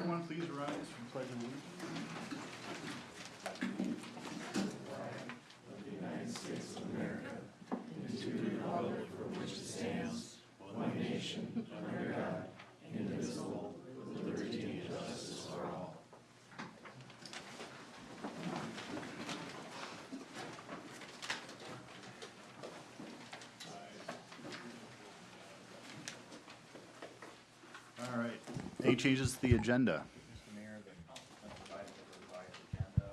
everyone please rise for the Pledge of Allegiance? All right. Any changes to the agenda? Mr. Mayor, the council has provided a revised agenda,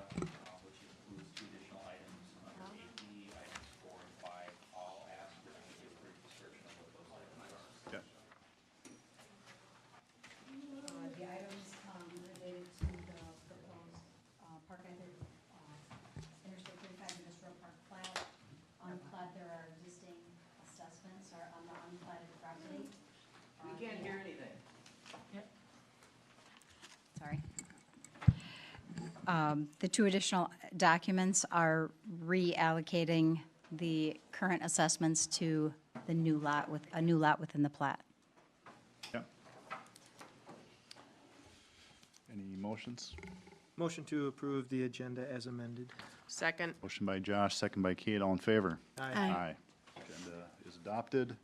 which includes two additional items under 8D, items 4 and 5, all asked for a brief description of what those items are. Okay. The items related to the proposed Park Island Interstate 35 Industrial Park plat. On plat, there are existing assessments are on the unplatted property. We can't hear anything. Sorry. The two additional documents are reallocating the current assessments to the new lot with a new lot within the plat. Yep. Any motions? Motion to approve the agenda as amended. Second. Motion by Josh, second by Kate. All in favor? Aye. Agenda is adopted.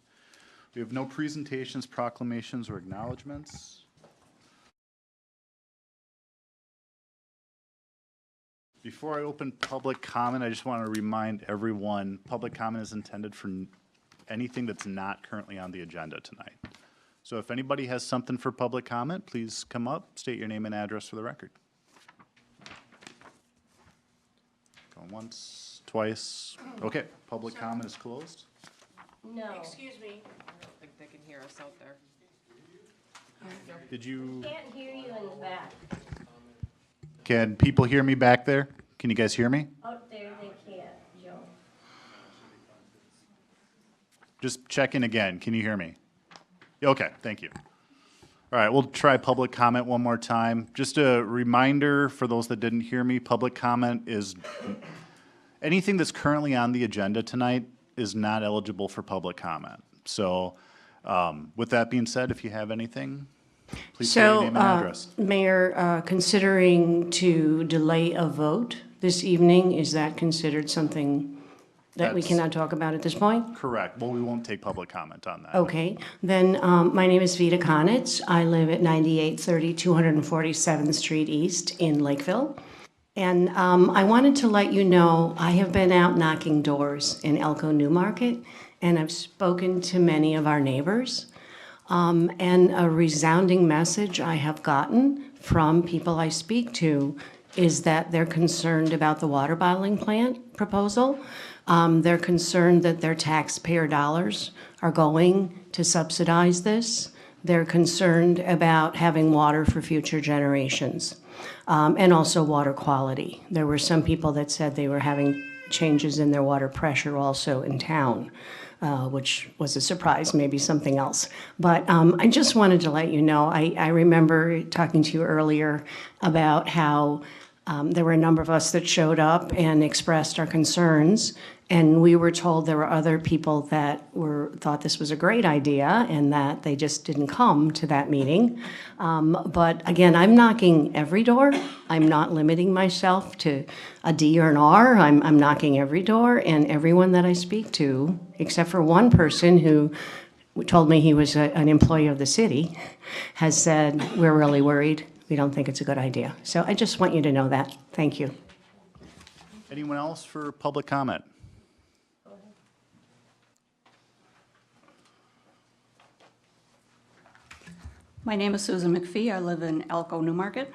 We have no presentations, proclamations, or acknowledgements. Before I open public comment, I just want to remind everyone, public comment is intended for anything that's not currently on the agenda tonight. So if anybody has something for public comment, please come up, state your name and address for the record. Going once, twice. Okay, public comment is closed. No. Excuse me. I don't think they can hear us out there. Did you, Can't hear you in the back. can people hear me back there? Can you guys hear me? Out there, they can't, Joe. Just checking again. Can you hear me? Okay, thank you. All right, we'll try public comment one more time. Just a reminder for those that didn't hear me, public comment is, anything that's currently on the agenda tonight is not eligible for public comment. So with that being said, if you have anything, please say your name and address. Mayor, considering to delay a vote this evening, is that considered something that we That's- cannot talk about at this point? Correct. Well, we won't take public comment on that. Okay, then my name is Vita Konitz. I live at 9830 247th Street East in Lakeville. And I wanted to let you know, I have been out knocking doors in Elko, Newmarket, and I've spoken to many of our neighbors. And a resounding message I have gotten from people I speak to is that they're concerned about the water bottling plant proposal. They're concerned that their taxpayer dollars are going to subsidize this. They're concerned about having water for future generations, and also water quality. There were some people that said they were having changes in their water pressure also in town, which was a surprise, maybe something else. But I just wanted to let you know, I remember talking to you earlier about how there were a number of us that showed up and expressed our concerns, and we were told there were other people that thought this was a great idea and that they just didn't come to that meeting. But again, I'm knocking every door. I'm not limiting myself to a D or an R. I'm knocking every door, and everyone that I speak to, except for one person who told me he was an employee of the city, has said, we're really worried. We don't think it's a good idea. So I just want you to know that. Thank you. Anyone else for public comment? My name is Susan McPhee. I live in Elko, Newmarket.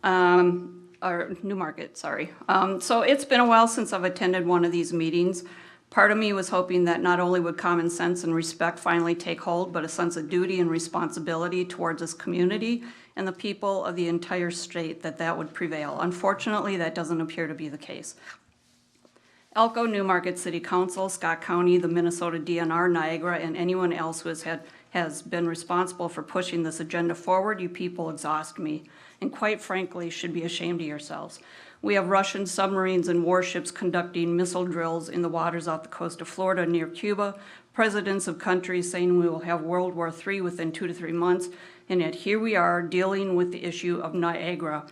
Or Newmarket, sorry. So it's been a while since I've attended one of these meetings. Part of me was hoping that not only would common sense and respect finally take hold, but a sense of duty and responsibility towards this community and the people of the entire state, that would prevail. Unfortunately, that doesn't appear to be the case. Elko, Newmarket City Council, Scott County, the Minnesota DNR, Niagara, and anyone else who has been responsible for pushing this agenda forward, you people exhaust me, and quite frankly, should be ashamed of yourselves. We have Russian submarines and warships conducting missile drills in the waters off the coast of Florida near Cuba, presidents of countries saying we will have World War III within 2 to 3 months, And yet here we are dealing with the issue of Niagara,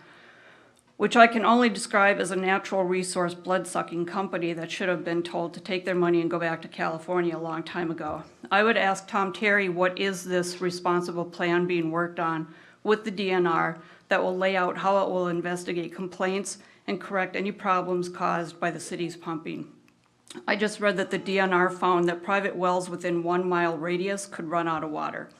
which I can only describe as a natural resource blood-sucking company that should have been told to take their money and go back to California a long time ago. I would ask Tom Terry, what is this responsible plan being worked on with the DNR that will lay out how it will investigate complaints and correct any problems caused by the city's pumping? I just read that the DNR found that private wells within 1 mile radius could run out of water.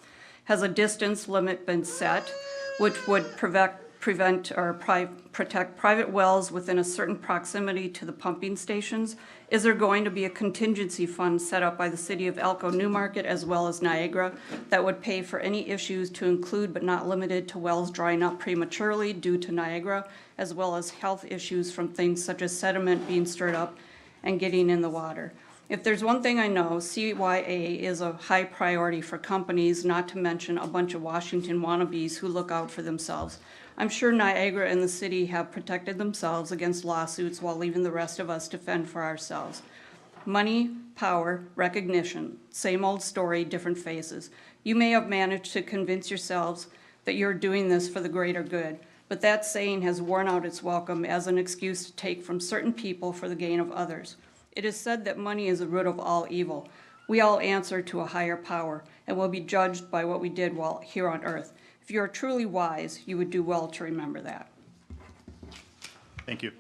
Has a distance limit been set which would protect private wells within a certain proximity to the pumping stations? Is there going to be a contingency fund set up by the city of Elko, Newmarket, as well as Niagara, that would pay for any issues to include but not limited to wells drying up prematurely due to Niagara, as well as health issues from things such as sediment being stirred up and getting in the water? If there's one thing I know, CYA is a high priority for companies, not to mention a bunch of Washington wannabes who look out for themselves. I'm sure Niagara and the city have protected themselves against lawsuits while leaving the rest of us to fend for ourselves. Money, power, recognition, same old story, different faces. You may have managed to convince yourselves that you're doing this for the greater good, but that saying has worn out its welcome as an excuse to take from certain people for the gain of others. It is said that money is the root of all evil. We all answer to a higher power and will be judged by what we did while here on earth. If you are truly wise, you would do well to remember that. Thank you.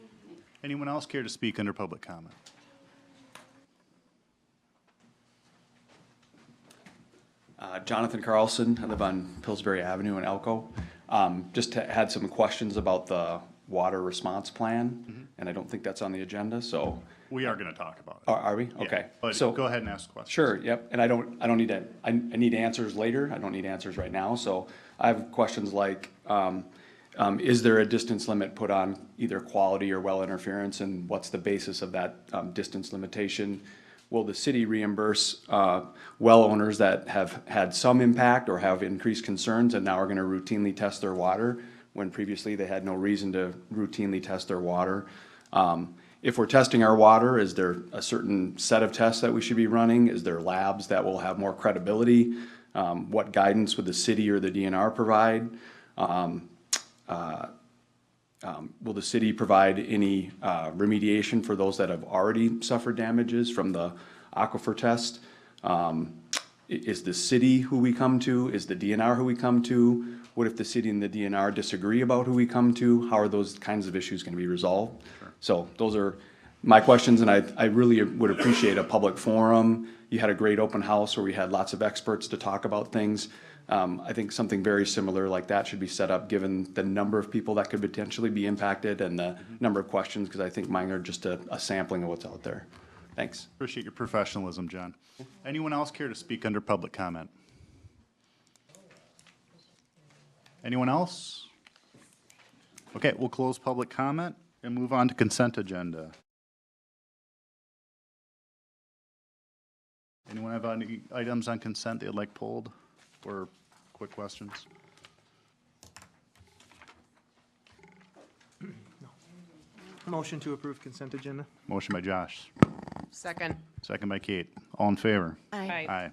Anyone else care to speak under public comment? Jonathan Carlson, I live on Pillsbury Avenue in Elko. Just had some questions about the water response plan, and I don't think that's on the agenda, so. We are going to talk about it. Are we? Yeah, Okay. But So- go ahead and ask questions. Sure, yep, and I don't need to, I need answers later, I don't need answers right now, so I have questions like, is there a distance limit put on either quality or well interference, and what's the basis of that, distance limitation? Will the city reimburse, well owners that have had some impact or have increased concerns and now are gonna routinely test their water, when previously they had no reason to routinely test their water? If we're testing our water, is there a certain set of tests that we should be running? Is there labs that will have more credibility? What guidance would the city or the DNR provide? Will the city provide any remediation for those that have already suffered damages from the aquifer test? Is the city who we come to? Is the DNR who we come to? What if the city and the DNR disagree about who we come to? How are those kinds of issues going to be resolved? So those are my questions, and I really would appreciate a public forum. You had a great open house where we had lots of experts to talk about things. I think something very similar like that should be set up, given the number of people that could potentially be impacted and the number of questions, because I think mine are just a sampling of what's out there. Thanks. Appreciate your professionalism, John. Anyone else care to speak under public comment? Anyone else? Okay, we'll close public comment and move on to consent agenda. Anyone have any items on consent they'd like pulled or quick questions? Motion to approve consent agenda. Motion by Josh, Second. second by Kate. All in favor? Aye. Aye.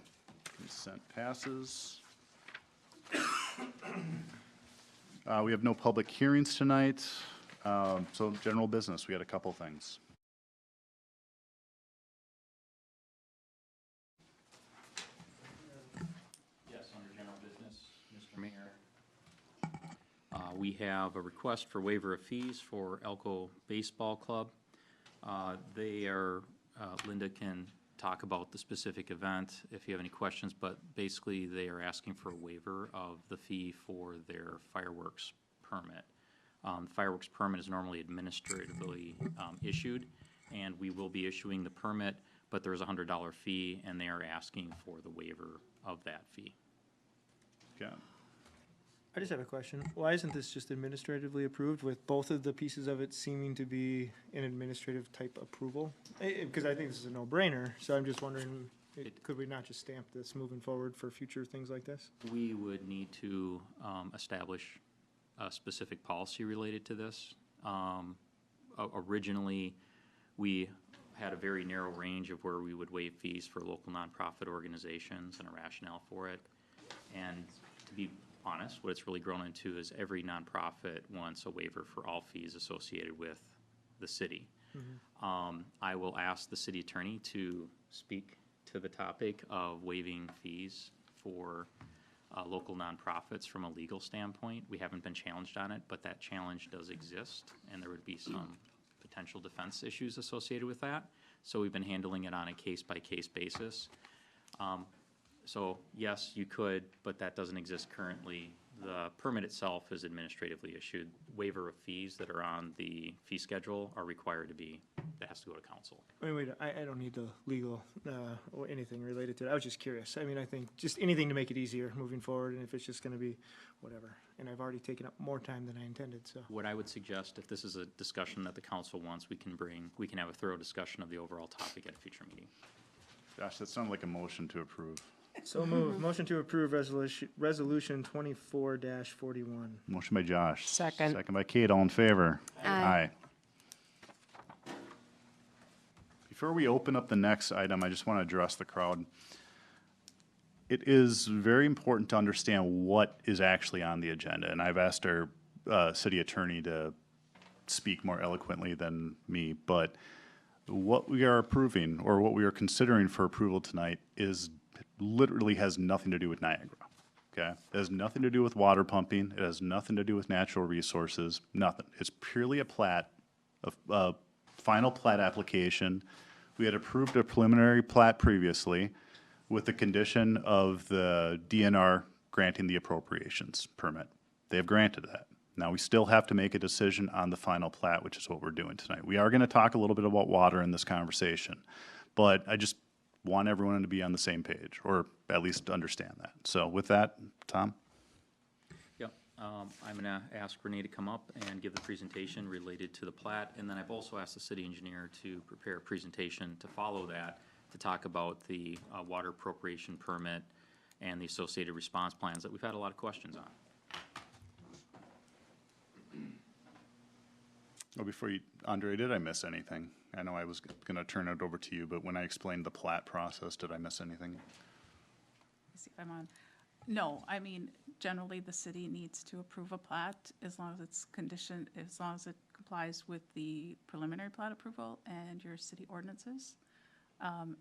Consent passes. We have no public hearings tonight, so general business, we had a couple things. Yes, under general business, Mr. Mayor. We have a request for waiver of fees for Elko Baseball Club. Linda can talk about the specific event if you have any questions, but basically they are asking for a waiver of the fee for their fireworks permit. Fireworks permit is normally administratively issued, and we will be issuing the permit, but there is a $100 fee, and they are asking for the waiver of that fee. Okay. I just have a question. Why isn't this just administratively approved with both of the pieces of it seeming to be an administrative type approval? Because I think this is a no-brainer, so I'm just wondering, could we not just stamp this moving forward for future things like this? We would need to establish a specific policy related to this. Originally, we had a very narrow range of where we would waive fees for local nonprofit organizations and a rationale for it. And to be honest, what it's really grown into is every nonprofit wants a waiver for all fees associated with the city. I will ask the city attorney to speak to the topic of waiving fees for local nonprofits from a legal standpoint. We haven't been challenged on it, but that challenge does exist, and there would be some potential defense issues associated with that. So we've been handling it on a case-by-case basis. So yes, you could, but that doesn't exist currently. The permit itself is administratively issued. Waiver of fees that are on the fee schedule are required to be, that has to go to council. Wait, I don't need the legal, or anything related to it. I was just curious. I mean, I think just anything to make it easier moving forward, and if it's just gonna be whatever. And I've already taken up more time than I intended, so. What I would suggest, if this is a discussion that the council wants, we can have a thorough discussion of the overall topic at a future meeting. Josh, that sounded like a motion to approve. So move. Motion to approve resolution 24-41. Motion by Josh. Second. Second by Kate, all in favor? Aye. Before we open up the next item, I just want to address the crowd. It is very important to understand what is actually on the agenda, and I've asked our city attorney to speak more eloquently than me, but what we are approving, or what we are considering for approval tonight, is literally has nothing to do with Niagara, okay? It has nothing to do with water pumping, it has nothing to do with natural resources, nothing. It's purely a plat, a final plat application. We had approved a preliminary plat previously with the condition of the DNR granting the appropriations permit. They have granted that. Now, we still have to make a decision on the final plat, which is what we're doing tonight. We are gonna talk a little bit about water in this conversation, but I just want everyone to be on the same page, or at least understand that. So with that, Tom? Yep, I'm gonna ask Renee to come up and give the presentation related to the plat, and then I've also asked the city engineer to prepare a presentation to follow that, to talk about the water appropriation permit and the associated response plans that we've had a lot of questions on. Oh, before you, Andre, did I miss anything? I know I was gonna turn it over to you, but when I explained the plat process, did I miss anything? Let's see if I'm on. No, I mean, generally, the city needs to approve a plat as long as it's conditioned, as long as it complies with the preliminary plat approval and your city ordinances.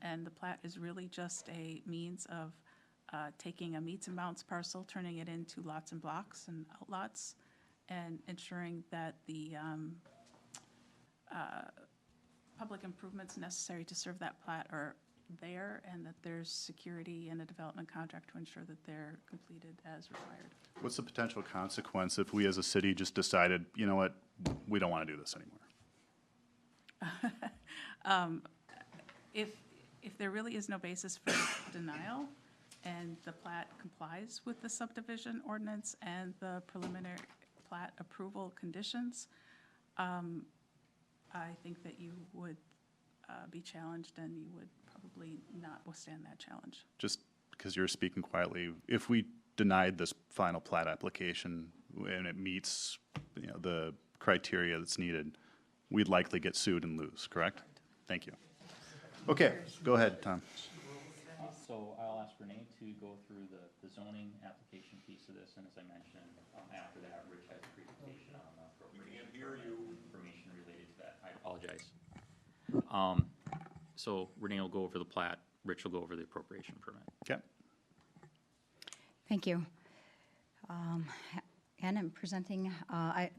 And the plat is really just a means of taking a meets and bounds parcel, turning it into lots and blocks and outlots, and ensuring that the public improvements necessary to serve that plat are there, and that there's security in a development contract to ensure that they're completed as required. What's the potential consequence if we as a city just decided, you know what, we don't wanna do this anymore? If there really is no basis for denial, and the plat complies with the subdivision ordinance and the preliminary plat approval conditions, I think that you would be challenged, and you would probably not withstand that challenge. Just because you're speaking quietly, if we denied this final plat application and it meets, you know, the criteria that's needed, we'd likely get sued and lose, correct? Thank you. Okay, go ahead, Tom. So I'll ask Renee to go through the zoning application piece of this, and as I mentioned, after that, Rich has a presentation on the appropriation permit information related to that. I apologize. So Renee will go over the plat, Rich will go over the appropriation permit. Okay. Thank you. And I'm presenting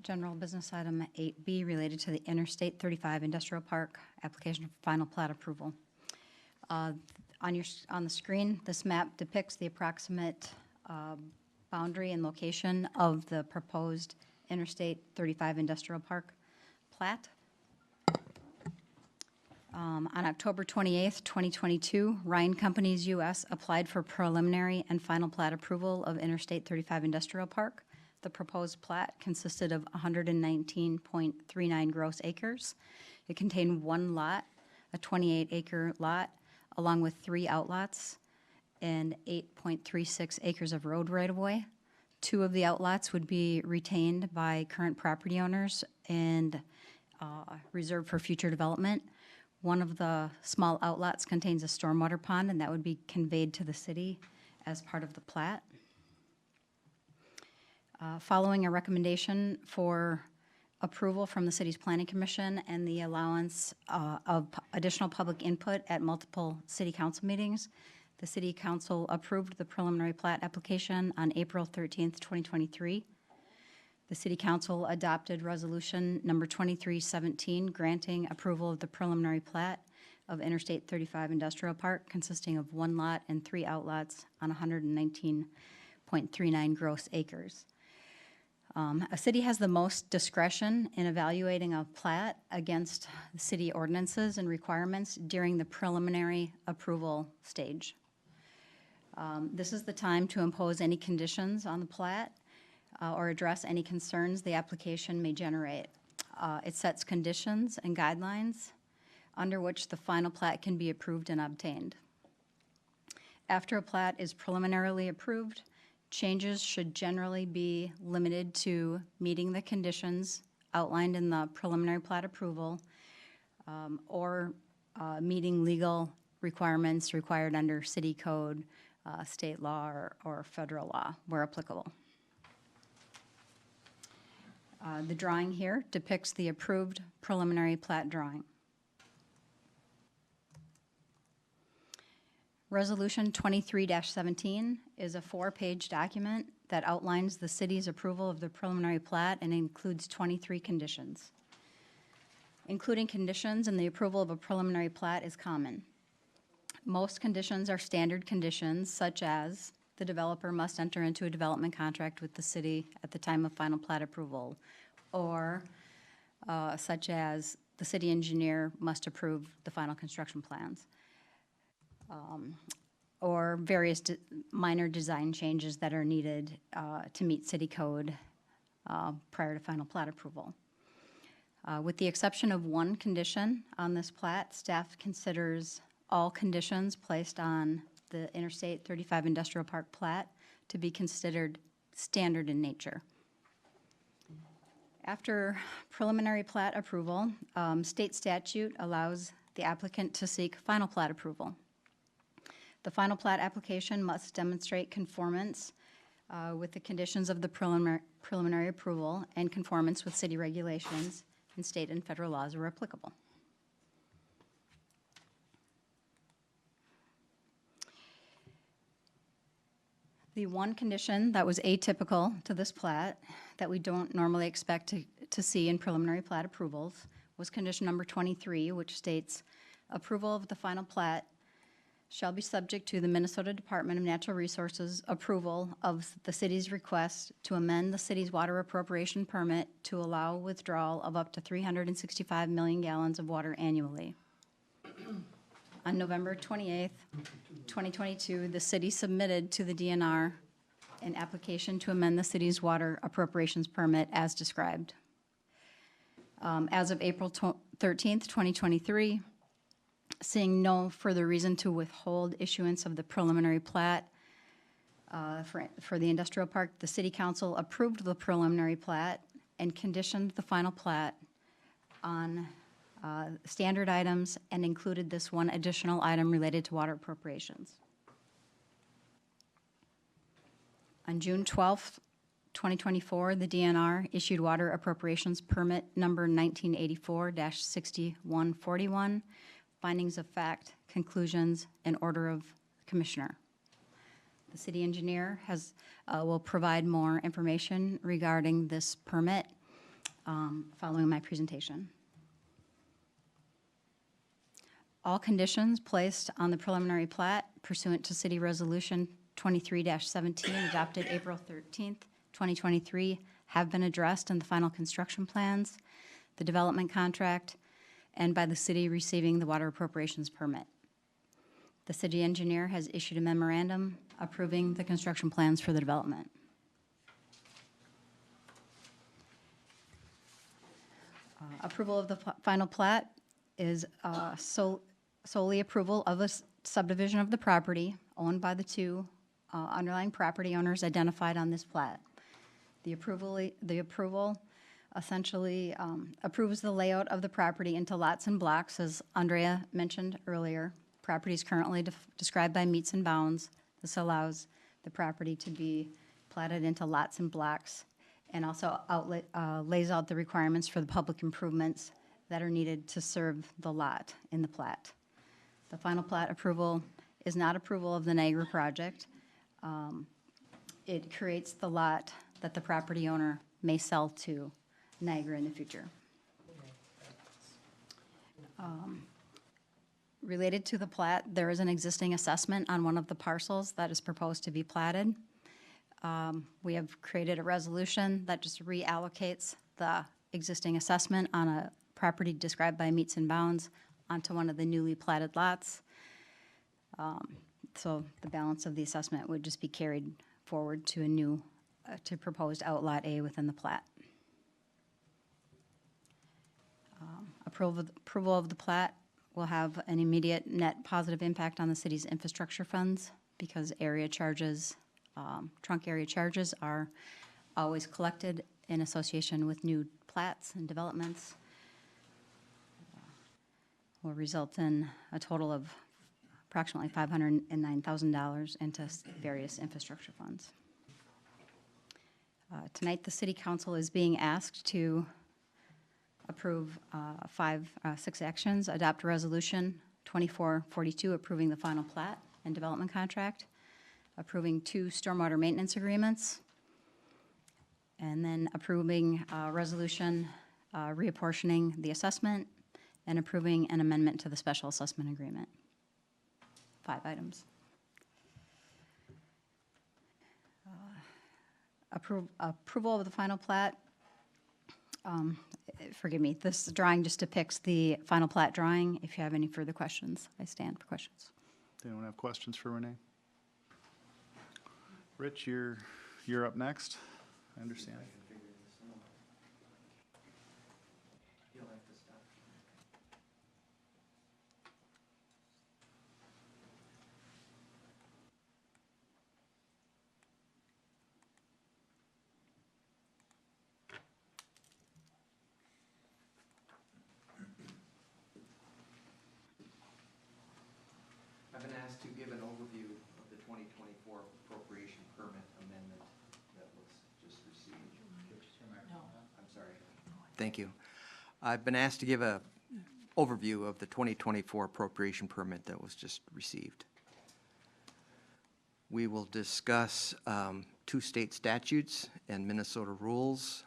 general business item 8B related to the Interstate 35 Industrial Park application for final plat approval. On the screen, this map depicts the approximate boundary and location of the proposed Interstate 35 Industrial Park plat. On October 28th, 2022, Ryan Companies US applied for preliminary and final plat approval of Interstate 35 Industrial Park. The proposed plat consisted of 119.39 gross acres. It contained one lot, a 28-acre lot, along with 3 outlots and 8.36 acres of road right-of-way. 2 of the outlots would be retained by current property owners and reserved for future development. One of the small outlots contains a stormwater pond, and that would be conveyed to the city as part of the plat. Following a recommendation for approval from the city's planning commission and the allowance of additional public input at multiple city council meetings, the city council approved the preliminary plat application on April 13th, 2023. The city council adopted resolution number 2317, granting approval of the preliminary plat of Interstate 35 Industrial Park, consisting of 1 lot and 3 outlots on 119.39 gross acres. A city has the most discretion in evaluating a plat against city ordinances and requirements during the preliminary approval stage. This is the time to impose any conditions on the plat or address any concerns the application may generate. It sets conditions and guidelines under which the final plat can be approved and obtained. After a plat is preliminarily approved, changes should generally be limited to meeting the conditions outlined in the preliminary plat approval or meeting legal requirements required under city code, state law, or federal law where applicable. The drawing here depicts the approved preliminary plat drawing. Resolution 23-17 is a 4-page document that outlines the city's approval of the preliminary plat and includes 23 conditions. Including conditions in the approval of a preliminary plat is common. Most conditions are standard conditions, such as the developer must enter into a development contract with the city at the time of final plat approval, or such as the city engineer must approve the final construction plans. Or various minor design changes that are needed to meet city code prior to final plat approval. With the exception of one condition on this plat, staff considers all conditions placed on the Interstate 35 Industrial Park plat to be considered standard in nature. After preliminary plat approval, state statute allows the applicant to seek final plat approval. The final plat application must demonstrate conformance with the conditions of the preliminary approval and conformance with city regulations and state and federal laws where applicable. The one condition that was atypical to this plat that we don't normally expect to see in preliminary plat approvals was condition number 23, which states approval of the final plat shall be subject to the Minnesota Department of Natural Resources approval of the city's request to amend the city's water appropriation permit to allow withdrawal of up to 365 million gallons of water annually. On November 28th, 2022, the city submitted to the DNR an application to amend the city's water appropriations permit as described. As of April 13th, 2023, seeing no further reason to withhold issuance of the preliminary plat for the industrial park, the city council approved the preliminary plat and conditioned the final plat on standard items and included this one additional item related to water appropriations. On June 12th, 2024, the DNR issued water appropriations permit number 1984-6141, findings of fact, conclusions, and order of commissioner. The city engineer will provide more information regarding this permit following my presentation. All conditions placed on the preliminary plat pursuant to City Resolution 23-17 adopted April 13th, 2023 have been addressed in the final construction plans, the development contract, and by the city receiving the water appropriations permit. The city engineer has issued a memorandum approving the construction plans for the development. Approval of the final plat is solely approval of a subdivision of the property owned by the two underlying property owners identified on this plat. The approval essentially approves the layout of the property into lots and blocks, as Andrea mentioned earlier. Property is currently described by meets and bounds. This allows the property to be platted into lots and blocks, and also lays out the requirements for the public improvements that are needed to serve the lot in the plat. The final plat approval is not approval of the Niagara project. It creates the lot that the property owner may sell to Niagara in the future. Related to the plat, there is an existing assessment on one of the parcels that is proposed to be platted. We have created a resolution that just reallocates the existing assessment on a property described by meets and bounds onto one of the newly platted lots. So the balance of the assessment would just be carried forward to a new, to proposed Outlot A within the plat. Approval of the plat will have an immediate net positive impact on the city's infrastructure funds because area charges, trunk area charges are always collected in association with new plats and developments. Will result in a total of approximately $509,000 into various infrastructure funds. Tonight, the City Council is being asked to approve 6 actions, adopt a resolution 2442 approving the final plat and development contract, approving 2 stormwater maintenance agreements, and then approving a resolution reapportioning the assessment and approving an amendment to the special assessment agreement. 5 items. Approval of the final plat. Forgive me, this drawing just depicts the final plat drawing. If you have any further questions, I stand for questions. Does anyone have questions for Renee? Rich, you're up next, I understand. I've been asked to give an overview of the 2024 appropriation permit amendment that was just received. No. I'm sorry. Thank you. I've been asked to give an overview of the 2024 appropriation permit that was just received. We will discuss 2 state statutes and Minnesota rules,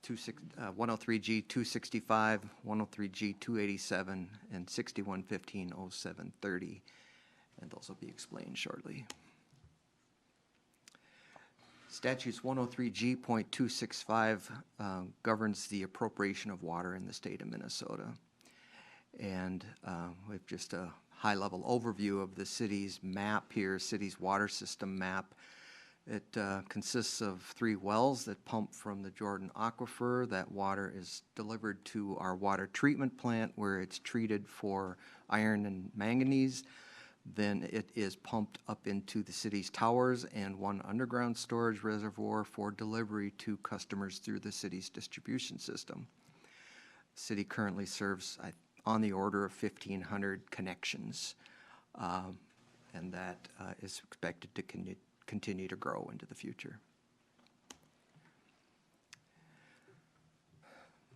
103G 265, 103G 287, and 6115-0730, and those will be explained shortly. Statutes 103G.265 governs the appropriation of water in the state of Minnesota. And we have just a high-level overview of the city's map here, city's water system map. It consists of 3 wells that pump from the Jordan Aquifer. That water is delivered to our water treatment plant where it's treated for iron and manganese. Then it is pumped up into the city's towers and 1 underground storage reservoir for delivery to customers through the city's distribution system. The city currently serves on the order of 1,500 connections, and that is expected to continue to grow into the future.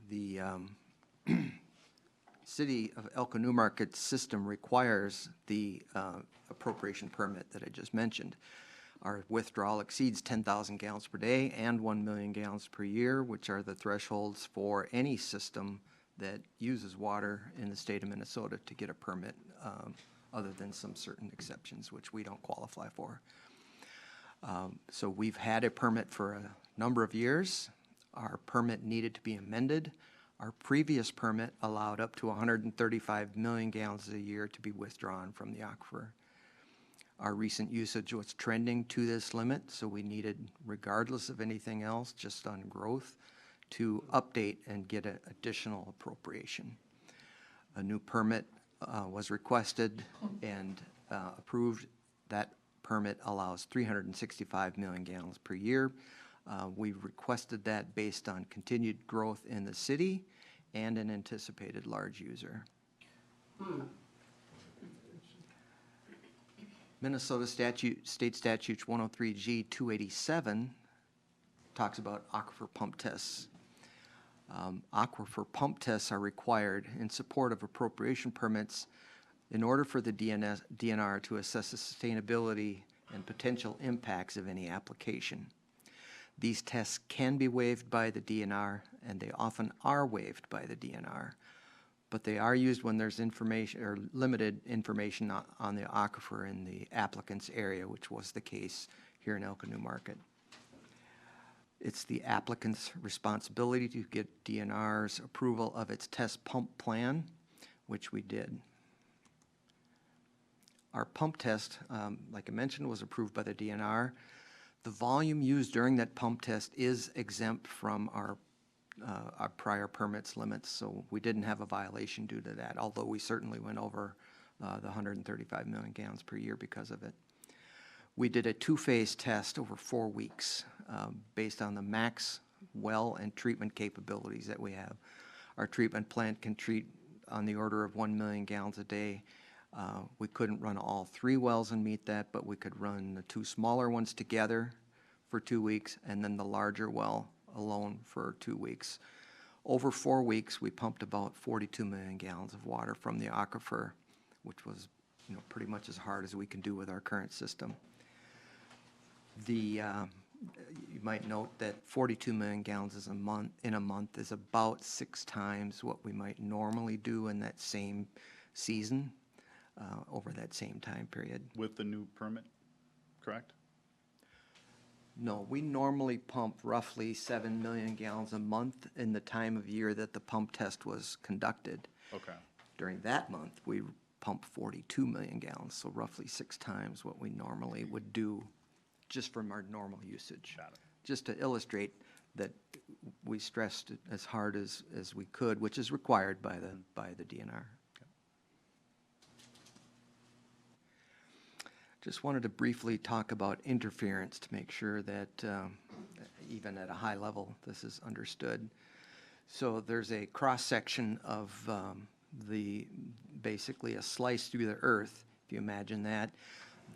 The City of Elko New Market system requires the appropriation permit that I just mentioned. Our withdrawal exceeds 10,000 gallons per day and 1 million gallons per year, which are the thresholds for any system that uses water in the state of Minnesota to get a permit, other than some certain exceptions, which we don't qualify for. So we've had a permit for a number of years. Our permit needed to be amended. Our previous permit allowed up to 135 million gallons a year to be withdrawn from the aquifer. Our recent usage was trending to this limit, so we needed, regardless of anything else, just on growth, to update and get an additional appropriation. A new permit was requested and approved. That permit allows 365 million gallons per year. We requested that based on continued growth in the city and an anticipated large user. Minnesota State Statute 103G 287 talks about aquifer pump tests. Aquifer pump tests are required in support of appropriation permits in order for the DNR to assess the sustainability and potential impacts of any application. These tests can be waived by the DNR, and they often are waived by the DNR, but they are used when there's information or limited information on the aquifer in the applicant's area, which was the case here in Elko New Market. It's the applicant's responsibility to get DNR's approval of its test pump plan, which we did. Our pump test, like I mentioned, was approved by the DNR. The volume used during that pump test is exempt from our prior permits limits, so we didn't have a violation due to that, although we certainly went over the 135 million gallons per year because of it. We did a two-phase test over 4 weeks based on the max well and treatment capabilities that we have. Our treatment plant can treat on the order of 1 million gallons a day. We couldn't run all 3 wells and meet that, but we could run the 2 smaller ones together for 2 weeks and then the larger well alone for 2 weeks. Over 4 weeks, we pumped about 42 million gallons of water from the aquifer, which was, you know, pretty much as hard as we can do with our current system. You might note that 42 million gallons in a month is about 6 times what we might normally do in that same season over that same time period. With the new permit, correct? No, we normally pump roughly 7 million gallons a month in the time of year that the pump test was conducted. Okay. During that month, we pumped 42 million gallons, so roughly 6 times what we normally would do just from our normal usage. Got it. Just to illustrate that we stressed it as hard as we could, which is required by the DNR. Just wanted to briefly talk about interference to make sure that even at a high level, this is understood. So there's a cross-section of basically a slice through the earth, if you imagine that.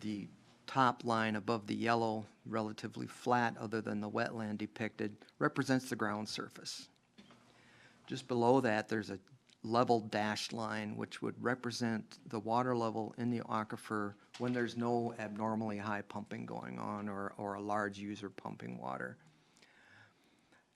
The top line above the yellow, relatively flat other than the wetland depicted, represents the ground surface. Just below that, there's a level dashed line which would represent the water level in the aquifer when there's no abnormally high pumping going on or a large user pumping water.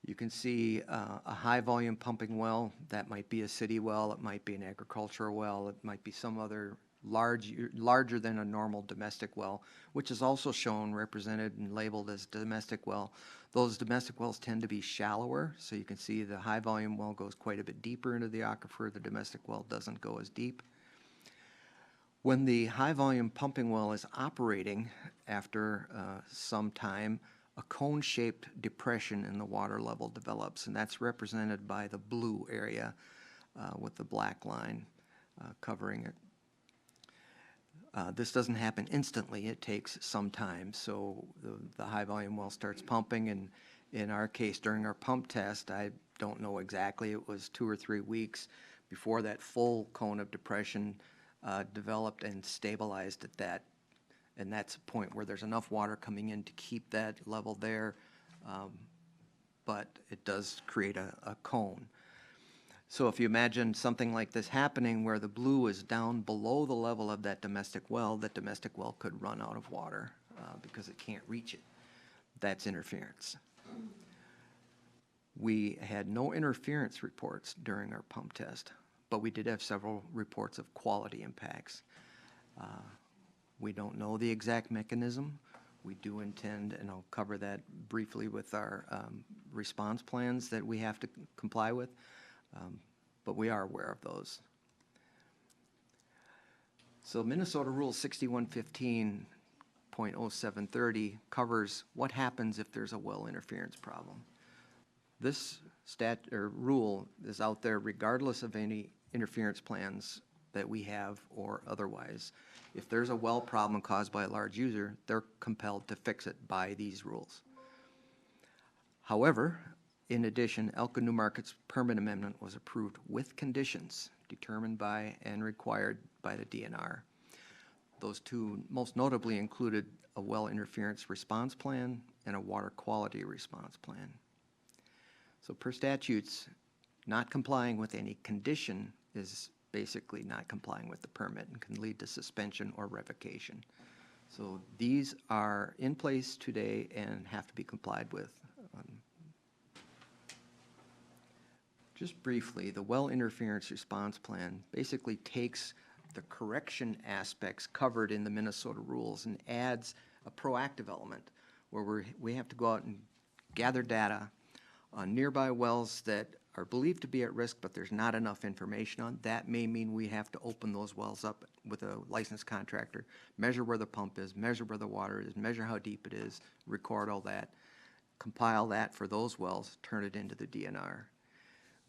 You can see a high volume pumping well. That might be a city well, it might be an agricultural well, it might be some other larger than a normal domestic well, which is also shown, represented and labeled as domestic well. Those domestic wells tend to be shallower, so you can see the high volume well goes quite a bit deeper into the aquifer. The domestic well doesn't go as deep. When the high volume pumping well is operating after some time, a cone-shaped depression in the water level develops, and that's represented by the blue area with the black line covering it. This doesn't happen instantly, it takes some time, so the high volume well starts pumping, and in our case, during our pump test, I don't know exactly, it was 2 or 3 weeks before that full cone of depression developed and stabilized at that, and that's a point where there's enough water coming in to keep that level there, but it does create a cone. So if you imagine something like this happening where the blue is down below the level of that domestic well could run out of water because it can't reach it. That's interference. We had no interference reports during our pump test, but we did have several reports of quality impacts. We don't know the exact mechanism. We do intend, and I'll cover that briefly with our response plans that we have to comply with. But we are aware of those. So Minnesota Rule 6115.0730 covers what happens if there's a well interference problem. This rule is out there regardless of any interference plans that we have or otherwise. If there's a well problem caused by a large user, they're compelled to fix it by these rules. However, in addition, Elko New Market's permit amendment was approved with conditions determined by and required by the DNR. Those two most notably included a well interference response plan and a water quality response plan. So per statutes, not complying with any condition is basically not complying with the permit and can lead to suspension or revocation. So these are in place today and have to be complied with. Just briefly, the well interference response plan basically takes the correction aspects covered in the Minnesota rules and adds a proactive element where we have to go out and gather data on nearby wells that are believed to be at risk, but there's not enough information on. That may mean we have to open those wells up with a licensed contractor, measure where the pump is, measure where the water is, measure how deep it is, record all that, compile that for those wells, turn it into the DNR.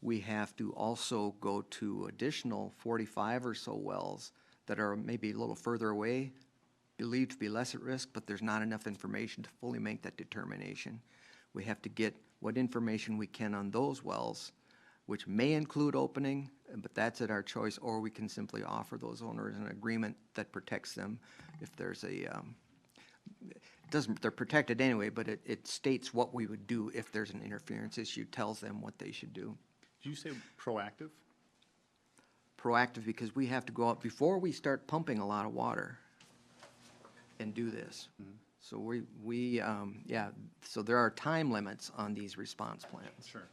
We have to also go to additional 45 or so wells that are maybe a little further away, believed to be less at risk, but there's not enough information to fully make that determination. We have to get what information we can on those wells, which may include opening, but that's at our choice, or we can simply offer those owners an agreement that protects them if there's a, they're protected anyway, but it states what we would do if there's an interference issue, tells them what they should do. Did you say proactive? Proactive because we have to go out before we start pumping a lot of water and do this. So yeah, so there are time limits on these response plans. Sure.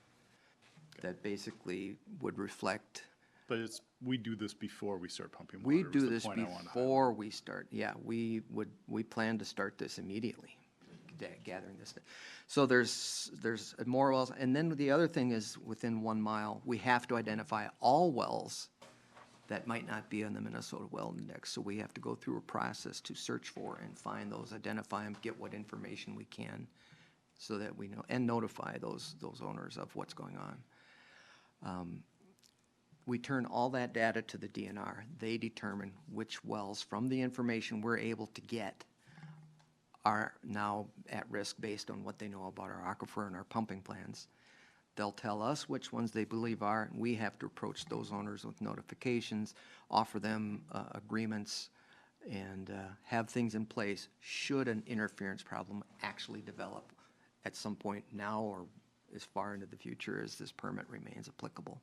That basically would reflect. But we do this before we start pumping water. We was do the this point I wanted to before we start, yeah, we plan to start this immediately, gathering this. So there's more wells, and then the other thing is within 1 mile, we have to identify all wells that might not be on the Minnesota Well Index. So we have to go through a process to search for and find those, identify them, get what information we can so that we know, and notify those owners of what's going on. We turn all that data to the DNR. They determine which wells from the information we're able to get are now at risk based on what they know about our aquifer and our pumping plans. They'll tell us which ones they believe are, and we have to approach those owners with notifications, offer them agreements, and have things in place should an interference problem actually develop at some point now or as far into the future as this permit remains applicable.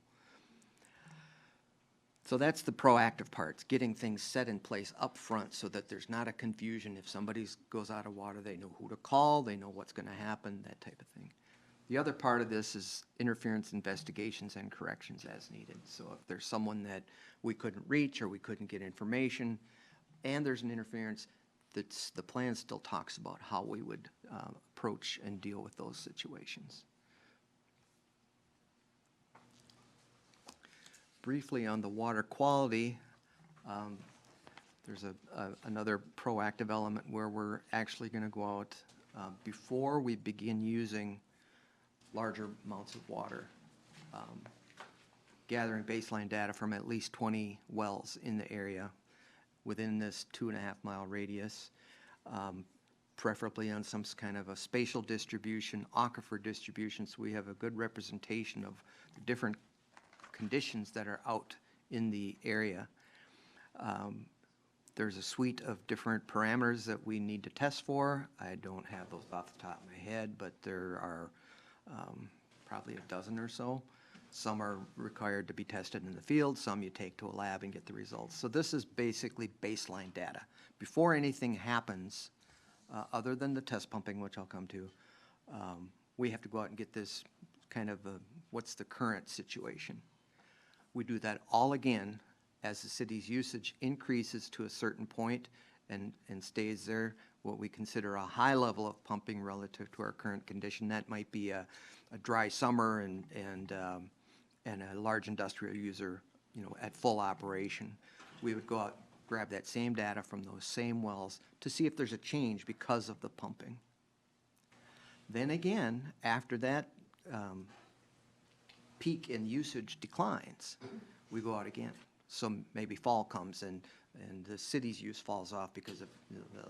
So that's the proactive parts, getting things set in place up front so that there's not a confusion. If somebody goes out of water, they know who to call, they know what's going to happen, that type of thing. The other part of this is interference investigations and corrections as needed. So if there's someone that we couldn't reach or we couldn't get information and there's an interference, the plan still talks about how we would approach and deal with those situations. Briefly on the water quality, there's another proactive element where we're actually going to go out before we begin using larger amounts of water, gathering baseline data from at least 20 wells in the area within this 2.5 mile radius, preferably on some kind of a spatial distribution, aquifer distribution, so we have a good representation of the different conditions that are out in the area. There's a suite of different parameters that we need to test for. I don't have those off the top of my head, but there are probably a dozen or so. Some are required to be tested in the field, some you take to a lab and get the results. So this is basically baseline data. Before anything happens, other than the test pumping, which I'll come to, we have to go out and get this kind of what's the current situation. We do that all again as the city's usage increases to a certain point and stays there, what we consider a high level of pumping relative to our current condition. That might be a dry summer and a large industrial user, at full operation. We would go out, grab that same data from those same wells to see if there's a change because of the pumping. Then again, after that peak in usage declines, we go out again. So maybe fall comes and the city's use falls off because of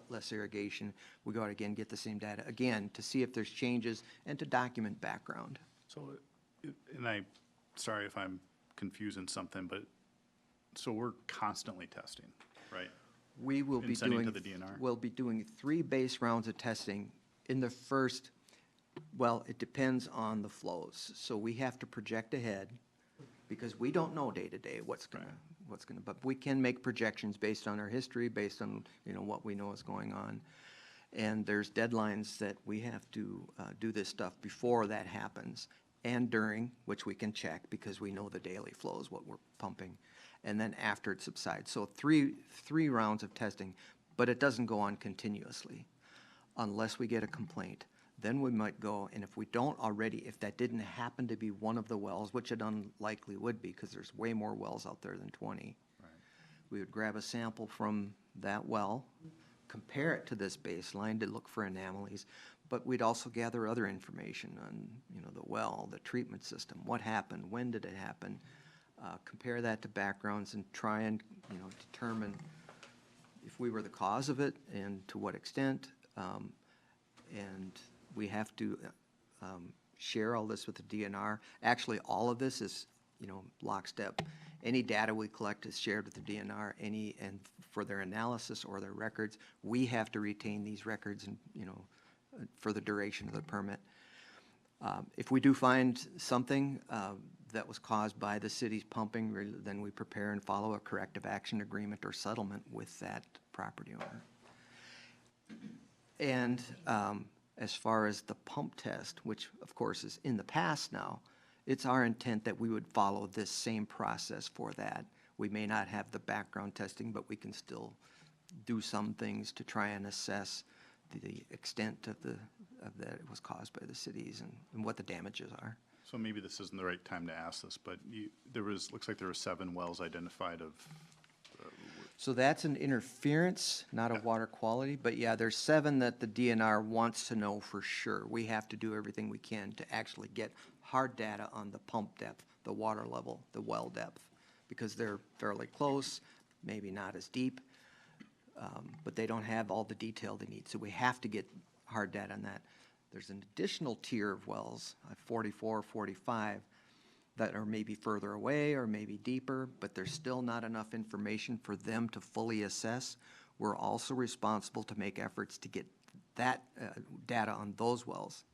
less irrigation. We go out again, get the same data again to see if there's changes and to document background. So, and sorry if I'm confusing something, but so we're constantly testing, right? We will And be sending doing, to the DNR? we'll be doing 3 base rounds of testing in the first, well, it depends on the flows. So we have to project ahead because we don't know day to day what's gonna, but we can make projections based on our history, based on, what we know is going on. And there's deadlines that we have to do this stuff before that happens and during, which we can check because we know the daily flows, what we're pumping, and then after it subsides. So three rounds of testing, but it doesn't go on continuously unless we get a complaint. Then we might go, and if we don't already, if that didn't happen to be one of the wells, which it unlikely would be because there's way more wells out there than 20, we would grab a sample from that well, compare it to this baseline to look for anomalies, but we'd also gather other information on, the well, the treatment system, what happened, when did it happen, compare that to backgrounds and try and, determine if we were the cause of it and to what extent. And we have to share all this with the DNR. Actually, all of this is, lockstep. Any data we collect is shared with the DNR, and for their analysis or their records, we have to retain these records and, for the duration of the permit. If we do find something that was caused by the city's pumping, then we prepare and follow a corrective action agreement or settlement with that property owner. And as far as the pump test, which of course is in the past now, it's our intent that we would follow this same process for that. We may not have the background testing, but we can still do some things to try and assess the extent of that it was caused by the cities and what the damages are. So maybe this isn't the right time to ask this, but looks like there were 7 wells identified of. So that's an interference, not a water quality, but yeah, there's 7 that the DNR wants to know for sure. We have to do everything we can to actually get hard data on the pump depth, the water level, the well depth, because they're fairly close, maybe not as deep, but they don't have all the detail they need. So we have to get hard data on that. There's an additional tier of wells, 44, 45, that are maybe further away or maybe deeper, but there's still not enough information for them to fully assess. We're also responsible to make efforts to get that data on those wells.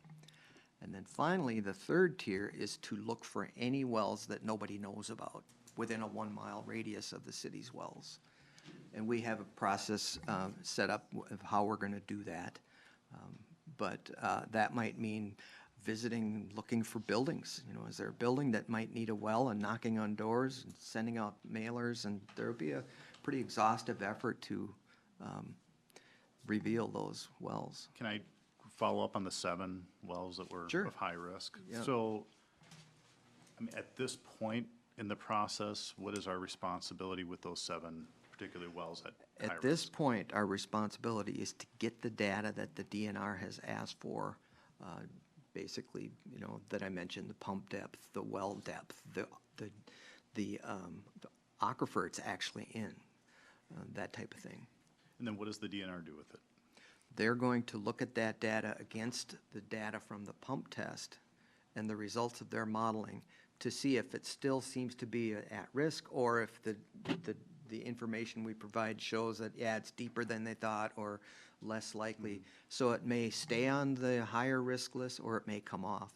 And then finally, the third tier is to look for any wells that nobody knows about within a 1-mile radius of the city's wells. And we have a process set up of how we're going to do that. But that might mean visiting, looking for buildings. Is there a building that might need a well and knocking on doors and sending out mailers? And there would be a pretty exhaustive effort to reveal those wells. Can I follow up on the 7 wells that were Sure. of high risk? Yeah. So, at this point in the process, what is our responsibility with those 7 particular wells at high risk? At this point, our responsibility is to get the data that the DNR has asked for, basically, that I mentioned, the pump depth, the well depth, the aquifer it's actually in, that type of thing. And then what does the DNR do with it? They're going to look at that data against the data from the pump test and the results of their modeling to see if it still seems to be at risk, or if the information we provide shows that, yeah, it's deeper than they thought or less likely. So it may stay on the higher risk list or it may come off.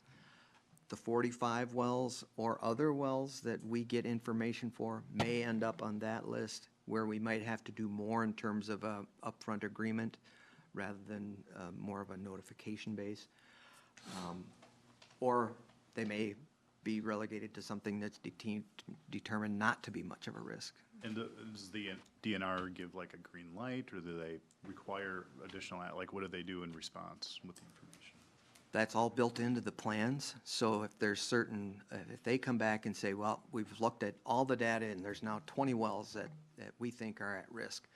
The 45 wells or other wells that we get information for may end up on that list, where we might have to do more in terms of a upfront agreement rather than more of a notification base. Or they may be relegated to something that's determined not to be much of a risk. And does the DNR give like a green light, or do they require additional, what do they do in response with the information? That's all built into the plans. So if there's if they come back and say, well, we've looked at all the data and there's now 20 wells that we think are at risk,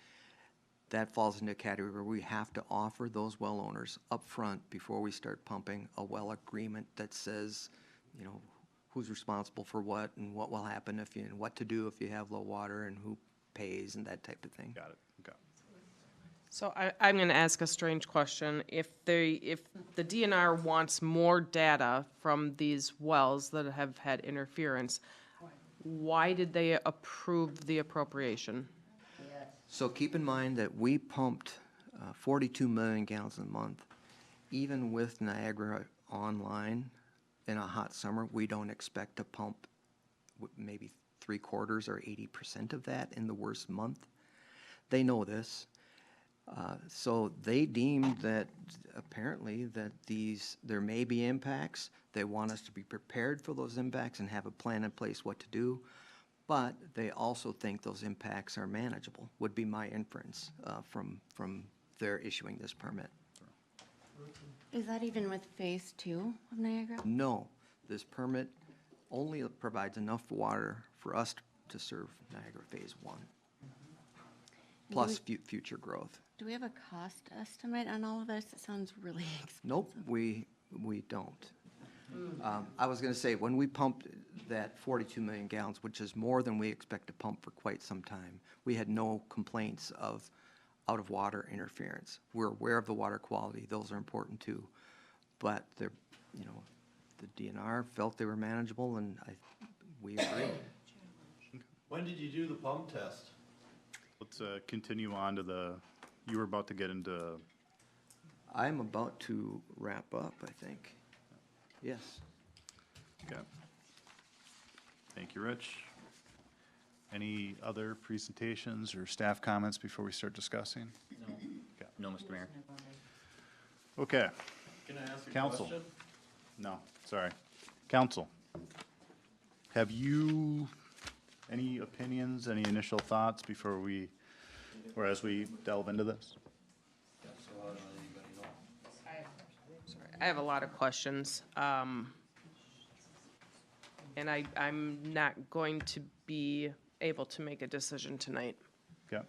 that falls into a category where we have to offer those well owners up front before we start pumping a well agreement that says, who's responsible for what and what will happen and what to do if you have low water and who pays and that type of thing. Got it, okay. So I'm going to ask a strange question. If the DNR wants more data from these wells that have had interference, why did they approve the appropriation? So keep in mind that we pumped 42 million gallons a month. Even with Niagara online in a hot summer, we don't expect to pump maybe 3/4 or 80% of that in the worst month. They know this. So they deemed that apparently that there may be impacts. They want us to be prepared for those impacts and have a plan in place what to do. But they also think those impacts are manageable, would be my inference from their issuing this permit. Is that even with phase 2 of Niagara? No, this permit only provides enough water for us to serve Niagara Phase 1, plus future growth. Do we have a cost estimate on all of this? It sounds really expensive. Nope, we don't. I was gonna say, when we pumped that 42 million gallons, which is more than we expect to pump for quite some time, we had no complaints of out-of-water interference. We're aware of the water quality, those are important too. But the DNR felt they were manageable, and we agree. When did you do the pump test? Let's continue on to you were about to get into, I'm about to wrap up, I think. Yes. okay. Thank you, Rich. Any other presentations or staff comments before we start discussing? No, Mr. Mayor. Okay, Can I ask a Council. question? no, sorry. Council, have you any opinions, any initial thoughts before or as we delve into this? Yeah, so I'll let anybody know. I have a lot of questions. And I'm not going to be able to make a decision tonight. Okay.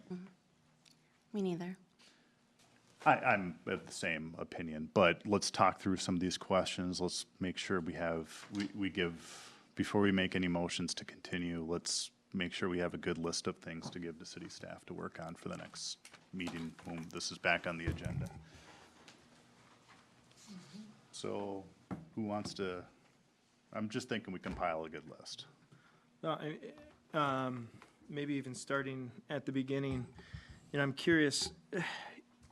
Me neither. I'm of the same opinion, but let's talk through some of these questions. Let's make sure we give, before we make any motions to continue, let's make sure we have a good list of things to give to city staff to work on for the next meeting when this is back on the agenda. So who wants to, I'm just thinking we compile a good list. No, maybe even starting at the beginning, I'm curious,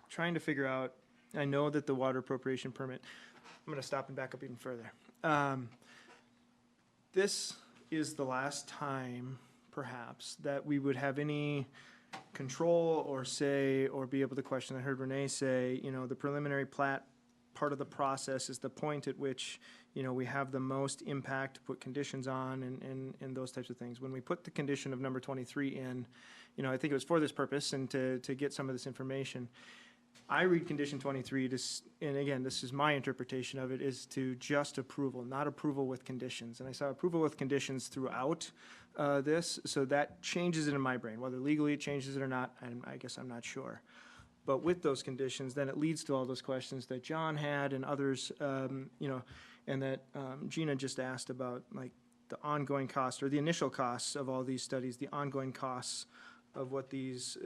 trying to figure out, I know that the water appropriation permit, I'm gonna stop and back up even further. This is the last time, perhaps, that we would have any control or say, or be able to question. I heard Renee say, the preliminary plat part of the process is the point at which, we have the most impact to put conditions on and those types of things. When we put the condition of number 23 in, I think it was for this purpose and to get some of this information. I read condition 23 and again, this is my interpretation of it, is to just approval, not approval with conditions. And I saw approval with conditions throughout this, so that changes it in my brain. Whether legally it changes it or not, I guess I'm not sure. But with those conditions, then it leads to all those questions that John had and others, and that Gina just asked about, like the ongoing cost or the initial costs of all these studies, the ongoing costs of what these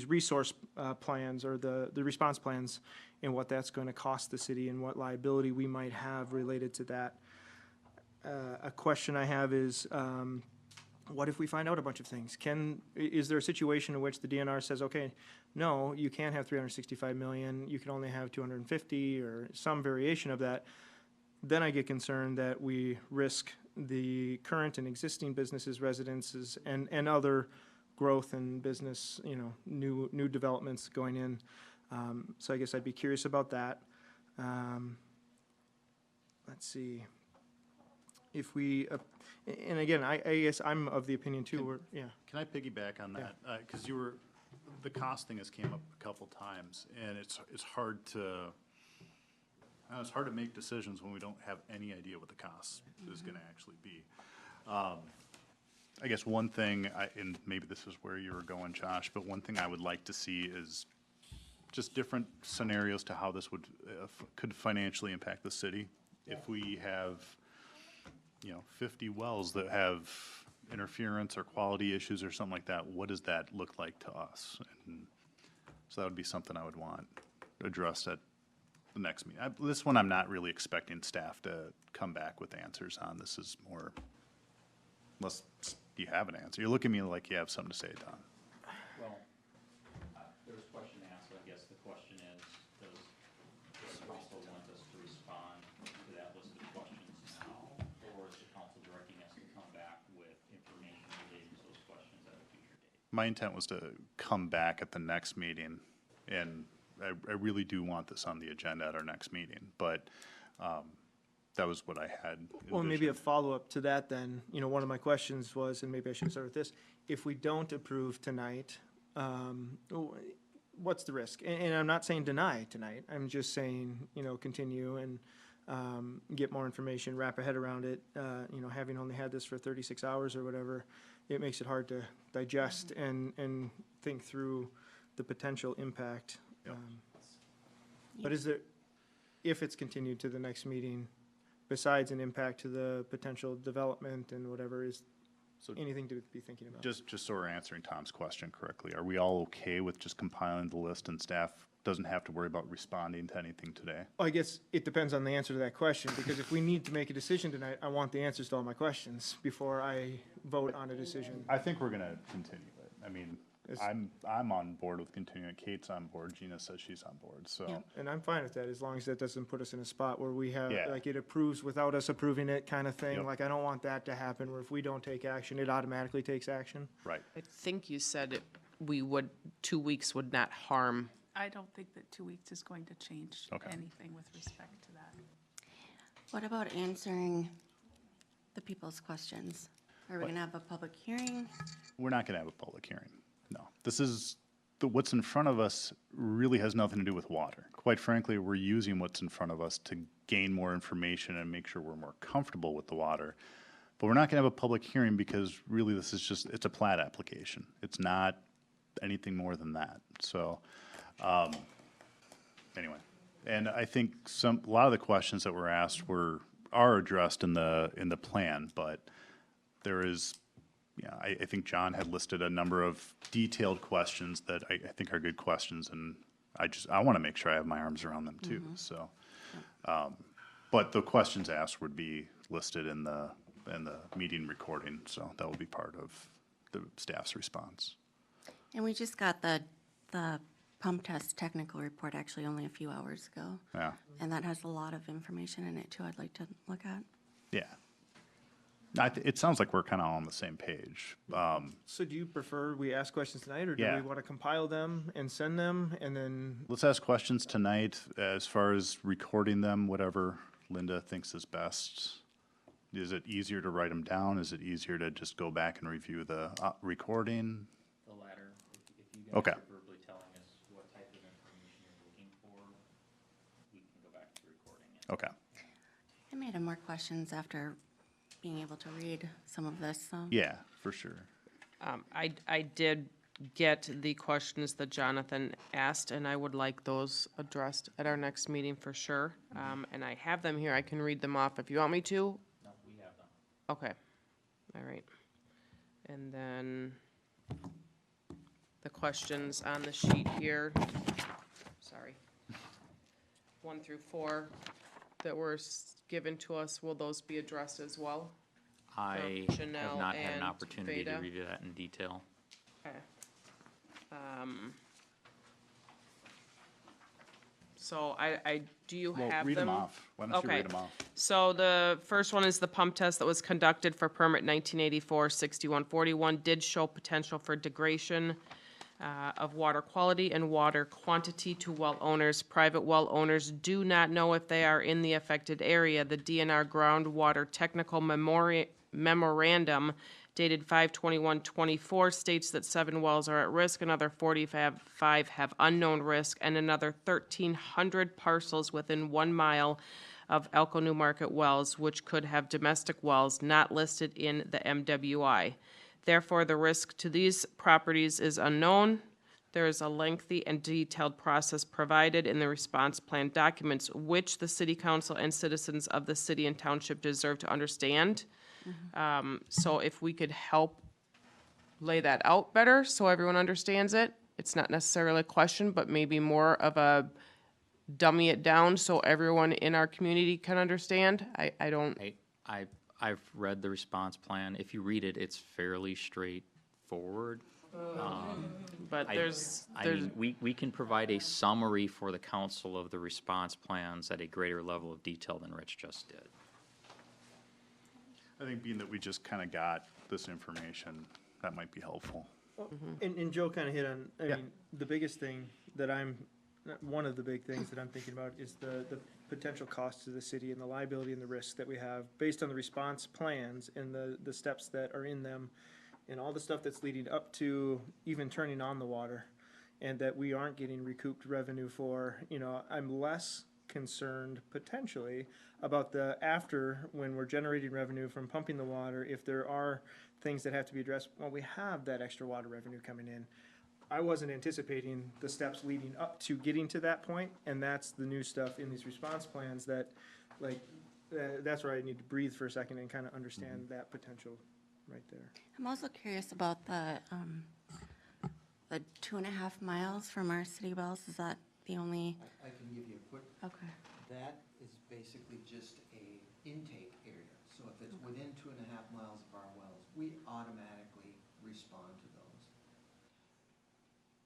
resource plans or the response plans and what that's going to cost the city and what liability we might have related to that. A question I have is, what if we find out a bunch of things? Is there a situation in which the DNR says, okay, no, you can't have 365 million, you can only have 250 or some variation of that? Then I get concerned that we risk the current and existing businesses, residences, and other growth and business, new developments going in. So I guess I'd be curious about that. Let's see. If we, and again, I guess I'm of the opinion too, Can I piggyback on that? Because the cost thing has came up a couple times, and it's hard to make decisions when we don't have any idea what the cost is gonna actually be. I guess one thing, and maybe this is where you were going, Josh, but one thing I would like to see is just different scenarios to how this could financially impact the city. If we have, 50 wells that have interference or quality issues or something like that, what does that look like to us? And so that would be something I would want addressed at the next meeting. This one, I'm not really expecting staff to come back with answers on. This is more, unless you have an answer. You're looking at me like you have something to say, Tom. My intent was to come back at the next meeting, and I really do want this on the agenda at our next meeting, but that was what I had Well, maybe a envisioned. follow-up to that then, one of my questions was, and maybe I should start with this, if we don't approve tonight, what's the risk? And I'm not saying deny tonight, I'm just saying, continue and get more information, wrap a head around it. Having only had this for 36 hours or whatever, it makes it hard to digest and think through the potential impact. But is there, if it's continued to the next meeting, besides an impact to the potential development and whatever, is So anything to be thinking about? just so we're answering Tom's question correctly, are we all okay with just compiling the list and staff doesn't have to worry about responding to anything today? Well, I guess it depends on the answer to that question, because if we need to make a decision tonight, I want the answers to all my questions before I vote on a decision. I think we're gonna continue it. I mean, It's- I'm on board with continuing it. Kate's on board. Gina says she's on board, so. And I'm fine with that, as long as that doesn't put us in a spot where we have, Yeah. like, it approves without us approving it kind of thing. Yep. Like, I don't want that to happen, where if we don't take action, it automatically takes action. Right. I think you said we would, 2 weeks would not harm. I don't think that 2 weeks is going to change Okay. anything with respect to that. What about answering the people's questions? Are we What? gonna have a public hearing? We're not gonna have a public hearing, no. This is, what's in front of us really has nothing to do with water. Quite frankly, we're using what's in front of us to gain more information and make sure we're more comfortable with the water. But we're not gonna have a public hearing because really this is just, it's a plat application. It's not anything more than that, so, anyway. And I think a lot of the questions that were asked are addressed in the plan, but there is, I think John had listed a number of detailed questions that I think are good questions, and I want to make sure I have my arms around them too, so. But the questions asked would be listed in the meeting recording, so that will be part of the staff's response. And we just got the pump test technical report actually only a few hours ago. Yeah, And that has a lot of information in it too, I'd like to look at. yeah. It sounds like we're kind of on the same page. So do you prefer we ask questions tonight, or do Yeah. we want to compile them and send them, and then, Let's ask questions tonight as far as recording them, whatever Linda thinks is best. Is it easier to write them down? Is it easier to just go back and review the recording? The latter, if you guys Okay. are verbally telling us what type of information you're looking for, we can go back to recording it. Okay, I made more questions after being able to read some of this, so. yeah, for sure. I did get the questions that Jonathan asked, and I would like those addressed at our next meeting for sure. And I have them here, I can read them off if you want me to. No, we have them. Okay, all right. And then the questions on the sheet here, sorry. 1 through 4 that were given to us, will those be addressed as well? I have Janelle not had an and opportunity to Veda. review that in detail. Okay. So do you Well, have read them them? off. Why don't you Okay. read them off? So the first one is the pump test that was conducted for permit 1984-6141 did show potential for degradation of water quality and water quantity to well owners. Private well owners do not know if they are in the affected area. The DNR groundwater technical memorandum dated 5/21/24 states that 7 wells are at risk, another 45 have unknown risk, and another 1,300 parcels within 1 mile of Elko New Market wells, which could have domestic wells not listed in the MWI. Therefore, the risk to these properties is unknown. There is a lengthy and detailed process provided in the response plan documents, which the city council and citizens of the city and township deserve to understand. So if we could help lay that out better so everyone understands it, it's not necessarily a question, but maybe more of a dummy it down so everyone in our community can understand. I don't, I've read the response plan. If you read it, it's fairly straightforward. but I there's, mean, we can provide a summary for the council of the response plans at a greater level of detail than Rich just did. I think being that we just kind of got this information, that might be helpful. And Joe kind of hit on, I Yeah. mean, the biggest thing that one of the big things that I'm thinking about is the potential cost to the city and the liability and the risk that we have based on the response plans and the steps that are in them and all the stuff that's leading up to even turning on the water, and that we aren't getting recouped revenue for. I'm less concerned potentially about the after, when we're generating revenue from pumping the water, if there are things that have to be addressed, well, we have that extra water revenue coming in. I wasn't anticipating the steps leading up to getting to that point, and that's the new stuff in these response plans that, that's where I need to breathe for a second and kind of understand that potential right there. I'm also curious about the 2.5 miles from our city wells. Is that the only? I can give you a quick, Okay. that is basically just a intake area. So if it's within 2.5 miles of our wells, we automatically respond to those.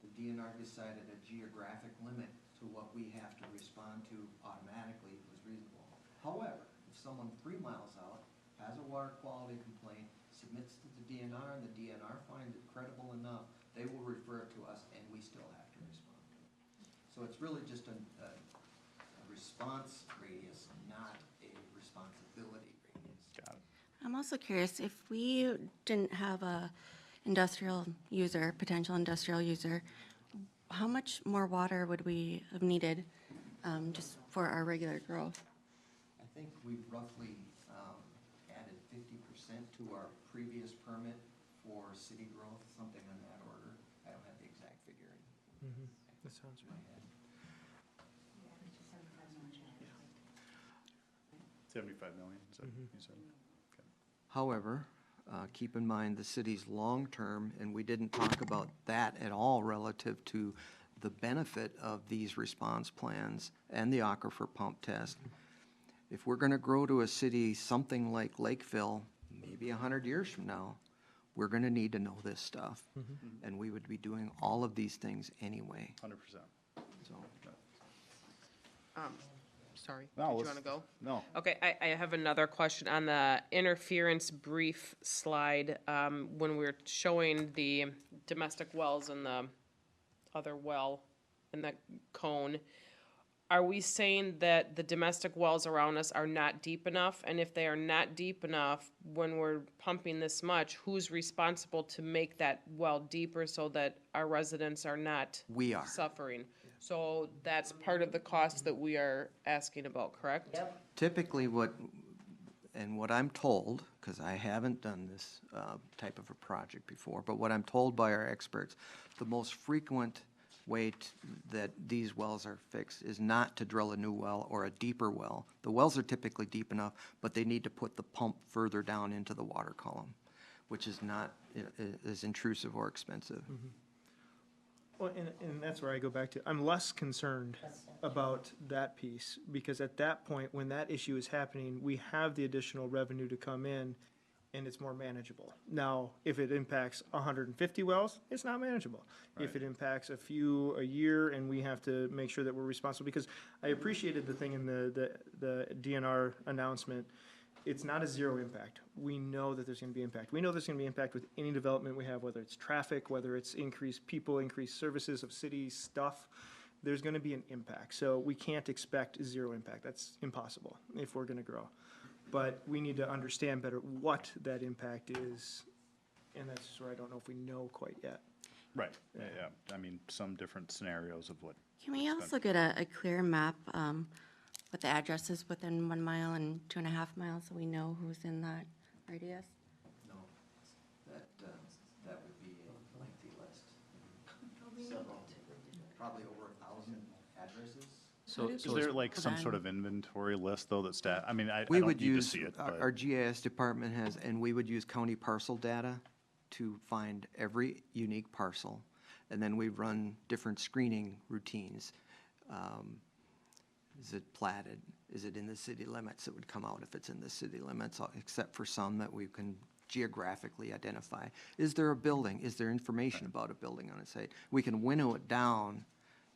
The DNR decided a geographic limit to what we have to respond to automatically was reasonable. However, if someone 3 miles out has a water quality complaint, submits to the DNR, and the DNR finds it credible enough, they will refer it to us, and we still have to respond to it. So it's really just a response radius, not a responsibility radius. Got it. I'm also curious, if we didn't have a industrial user, potential industrial user, how much more water would we have needed just for our regular growth? I think we've roughly added 50% to our previous permit for city growth, something on that order. I don't have the exact figure in That sounds my right. head. 75 million, is that what you said? Okay. However, keep in mind the city's long-term, and we didn't talk about that at all relative to the benefit of these response plans and the aquifer pump test. If we're gonna grow to a city something like Lakeville, maybe 100 years from now, we're gonna need to know this stuff. And we would be doing all of these things anyway, 100%. so. Sorry, No, did you let's- want to go? No. Okay, I have another question on the interference brief slide. When we're showing the domestic wells and the other well in the cone, are we saying that the domestic wells around us are not deep enough? And if they are not deep enough, when we're pumping this much, who's responsible to make that well deeper so that our residents are not We are. suffering? So that's part of the cost that we are asking about, correct? Typically what I'm told, because I haven't done this type of a project before, but what I'm told by our experts, the most frequent way that these wells are fixed is not to drill a new well or a deeper well. The wells are typically deep enough, but they need to put the pump further down into the water column, which is not as intrusive or expensive. Well, and that's where I go back to, I'm less concerned about that piece, because at that point, when that issue is happening, we have the additional revenue to come in, and it's more manageable. Now, if it impacts 150 wells, it's not manageable. If it impacts a few a year, and we have to make sure that we're responsible, because I appreciated the thing in the DNR announcement, it's not a zero impact. We know that there's gonna be impact. We know there's gonna be impact with any development we have, whether it's traffic, whether it's increased people, increased services of city stuff. There's gonna be an impact. So we can't expect zero impact. That's impossible if we're gonna grow. But we need to understand better what that impact is, and that's just where I don't know if we know quite yet. Right, yeah. I mean, some different scenarios of what. Can we also get a clear map with the addresses within 1 mile and 2.5 miles so we know who's in that radius? No, that would be a lengthy list. Several, probably over 1,000 addresses. Is there like some sort of inventory list though that staff, I mean, I We don't would need to use, see it, our but, GIS department has, and we would use county parcel data to find every unique parcel. And then we run different screening routines. Is it platted? Is it in the city limits? It would come out if it's in the city limits, except for some that we can geographically identify. Is there a building? Is there information about a building on a site? We can winnow it down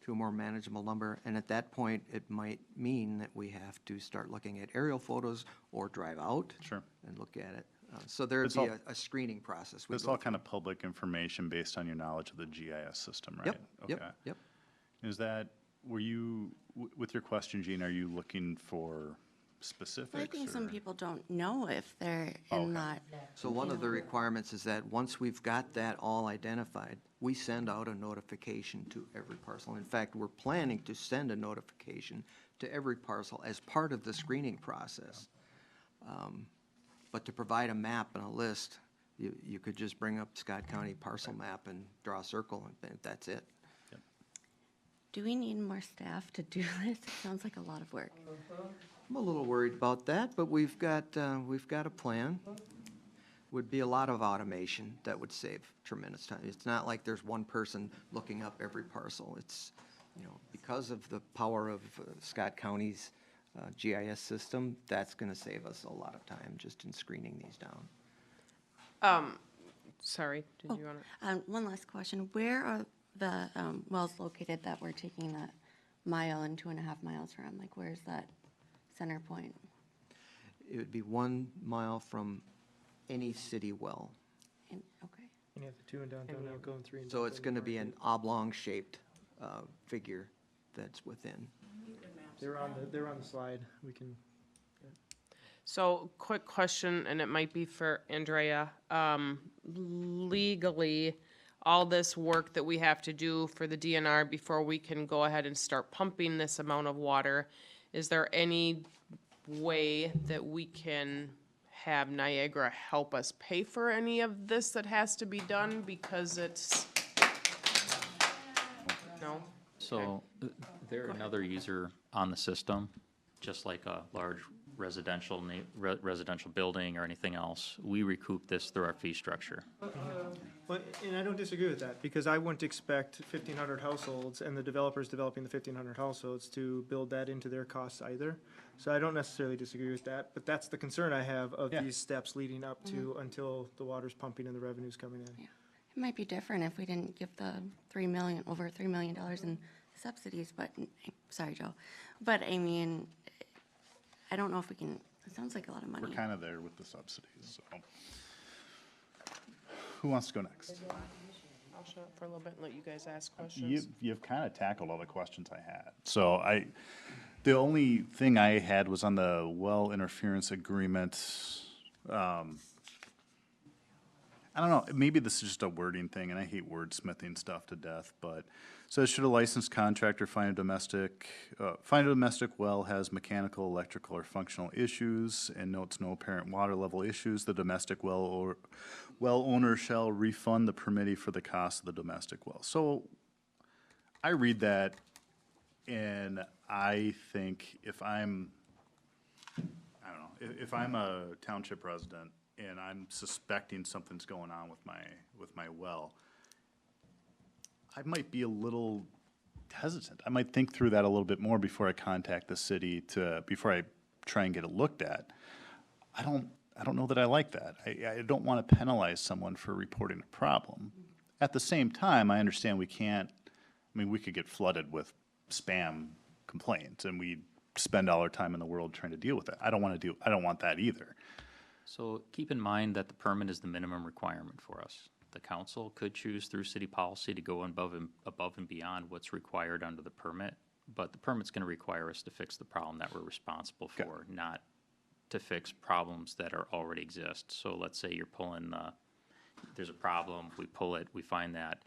to a more manageable number, and at that point, it might mean that we have to start looking at aerial photos or drive out Sure. and look at it. So there'd It's be all- a screening process. We It's go all kind of public information based on your knowledge of the GIS system, right? Yep, yep, Okay. yep. Is that, were you, with your question, Gene, are you looking for specifics? I think some or- people don't know if they're Okay. in that. So one of the requirements is that once we've got that all identified, we send out a notification to every parcel. In fact, we're planning to send a notification to every parcel as part of the screening process. But to provide a map and a list, you could just bring up Scott County parcel map and draw a circle, and that's it. Do we need more staff to do this? It sounds like a lot of work. I'm a little worried about that, but we've got a plan. Would be a lot of automation that would save tremendous time. It's not like there's one person looking up every parcel. It's, because of the power of Scott County's GIS system, that's gonna save us a lot of time just in screening these down. Sorry, did you wanna? One last question. Where are the wells located that we're taking that mile and 2.5 miles from? Like, where's that center point? It would be 1 mile from any city well. Okay. And you have the 2 in downtown Elko and 3 in. So it's gonna be an oblong-shaped figure that's within. They're on the slide. We can. So, quick question, and it might be for Andrea. Legally, all this work that we have to do for the DNR before we can go ahead and start pumping this amount of water, is there any way that we can have Niagara help us pay for any of this that has to be done because it's, no? So they're another user on the system, just like a large residential building or anything else. We recoup this through our fee structure. Well, and I don't disagree with that, because I wouldn't expect 1,500 households and the developers developing the 1,500 households to build that into their costs either. So I don't necessarily disagree with that, but that's the concern I have of Yeah. these steps leading up to until the water's pumping and the revenue's coming in. It might be different if we didn't give the over $3 million in subsidies, but, sorry, Joe. But I mean, I don't know if we can, it sounds like a lot of money. We're kind of there with the subsidies, so. Who wants to go next? I'll shut up for a little bit and let you guys ask questions. You've kind of tackled all the questions I had. So the only thing I had was on the well interference agreement. I don't know, maybe this is just a wording thing, and I hate wordsmithing stuff to death, but says, should a licensed contractor find a domestic well has mechanical, electrical, or functional issues, and notes no apparent water level issues, the domestic well owner shall refund the permittee for the cost of the domestic well. So I read that, and I think if I'm a township resident and I'm suspecting something's going on with my well, I might be a little hesitant. I might think through that a little bit more before I contact the city before I try and get it looked at. I don't know that I like that. I don't want to penalize someone for reporting a problem. At the same time, I understand we could get flooded with spam complaints, and we spend all our time in the world trying to deal with it. I don't want that either. So keep in mind that the permit is the minimum requirement for us. The council could choose through city policy to go above and beyond what's required under the permit, but the permit's gonna require us to fix the problem that we're responsible for, not to fix problems that already exist. So let's say you're there's a problem, we pull it, we find that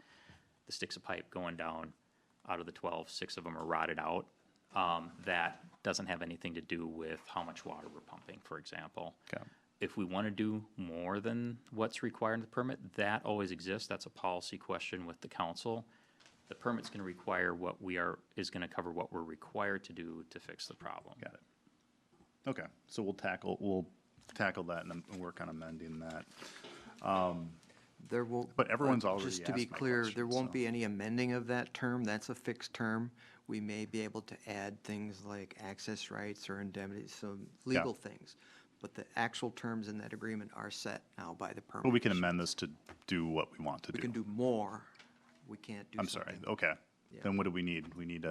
the sticks of pipe going down, out of the 12, 6 of them are rotted out. That doesn't have anything to do with how much water we're pumping, for example. Okay. If we want to do more than what's required in the permit, that always exists. That's a policy question with the council. The permit's going to require is going to cover what we're required to do to fix the problem. Got it. Okay, so we'll tackle that and work on amending that. There will. But everyone's already Just to be asked my clear, there question, won't so. be any amending of that term. That's a fixed term. We may be able to add things like access rights or indemnity, so legal things. But the actual terms in that agreement are set now by the permit. Well, we can amend this to do what we want to do. We can do more. We can't do I'm something. sorry, okay. Yeah. Then what do we need? We need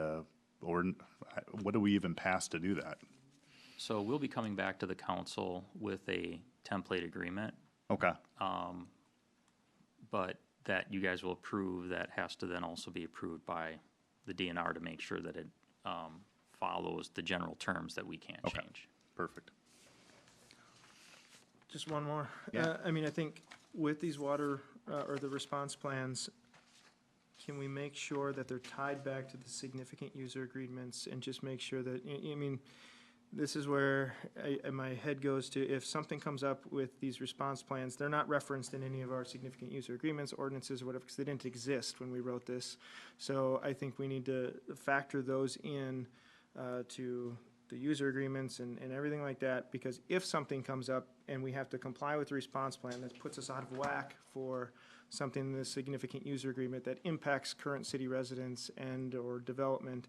what do we even pass to do that? So we'll be coming back to the council with a template agreement Okay, But that you guys will approve, that has to then also be approved by the DNR to make sure that it follows the general terms that we can't Okay. change. perfect. Just one more. Yeah. I mean, I think with these water, or the response plans, can we make sure that they're tied back to the significant user agreements and just make sure that, I mean, this is where my head goes to, if something comes up with these response plans, they're not referenced in any of our significant user agreements, ordinances, or whatever, because they didn't exist when we wrote this. So I think we need to factor those in to the user agreements and everything like that, because if something comes up and we have to comply with the response plan, that puts us out of whack for something in the significant user agreement that impacts current city residents and/or development,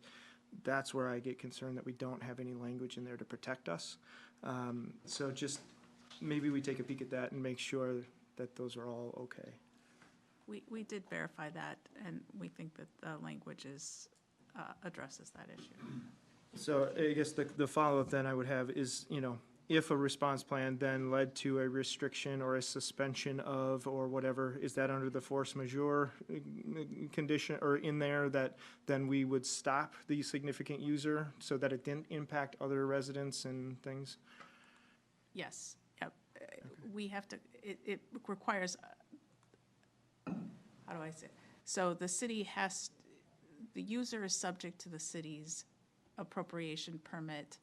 that's where I get concerned that we don't have any language in there to protect us. So just, maybe we take a peek at that and make sure that those are all okay. We did verify that, and we think that the language addresses that issue. So I guess the follow-up then I would have is, you know, if a response plan then led to a restriction or a suspension of, or whatever, is that under the force majeure condition, or in there, that then we would stop the significant user so that it didn't impact other residents and things? Yes, yep. We have to, it requires, how do I say it? So the city has, the user is subject to the city's appropriation permit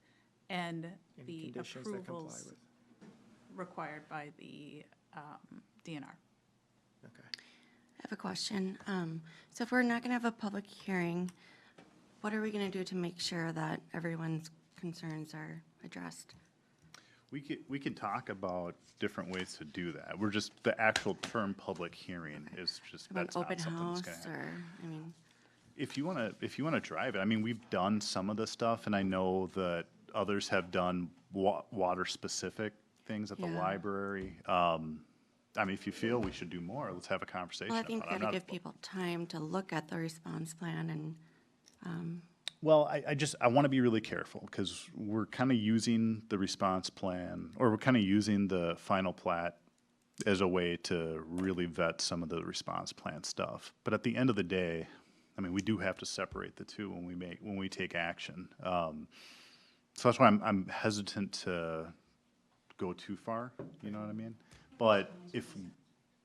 and Any the conditions that comply approvals with? required by the DNR. Okay. I have a question. So if we're not going to have a public hearing, what are we going to do to make sure that everyone's concerns are addressed? We can talk about different ways to do that. We're just, the actual term public hearing is just, About that's not open something that's house, gonna happen. or, I mean, If you wanna drive it, I mean, we've done some of this stuff, and I know that others have done water-specific things at the Yeah. library. I mean, if you feel we should do more, let's have a conversation well, I about it. think we I'm got to not- give people time to look at the response plan and, Well, I want to be really careful, because we're kind of using the response plan, or we're kind of using the final plat as a way to really vet some of the response plan stuff. But at the end of the day, I mean, we do have to separate the two when we take action. So that's why I'm hesitant to go too far, you know what I mean? But if,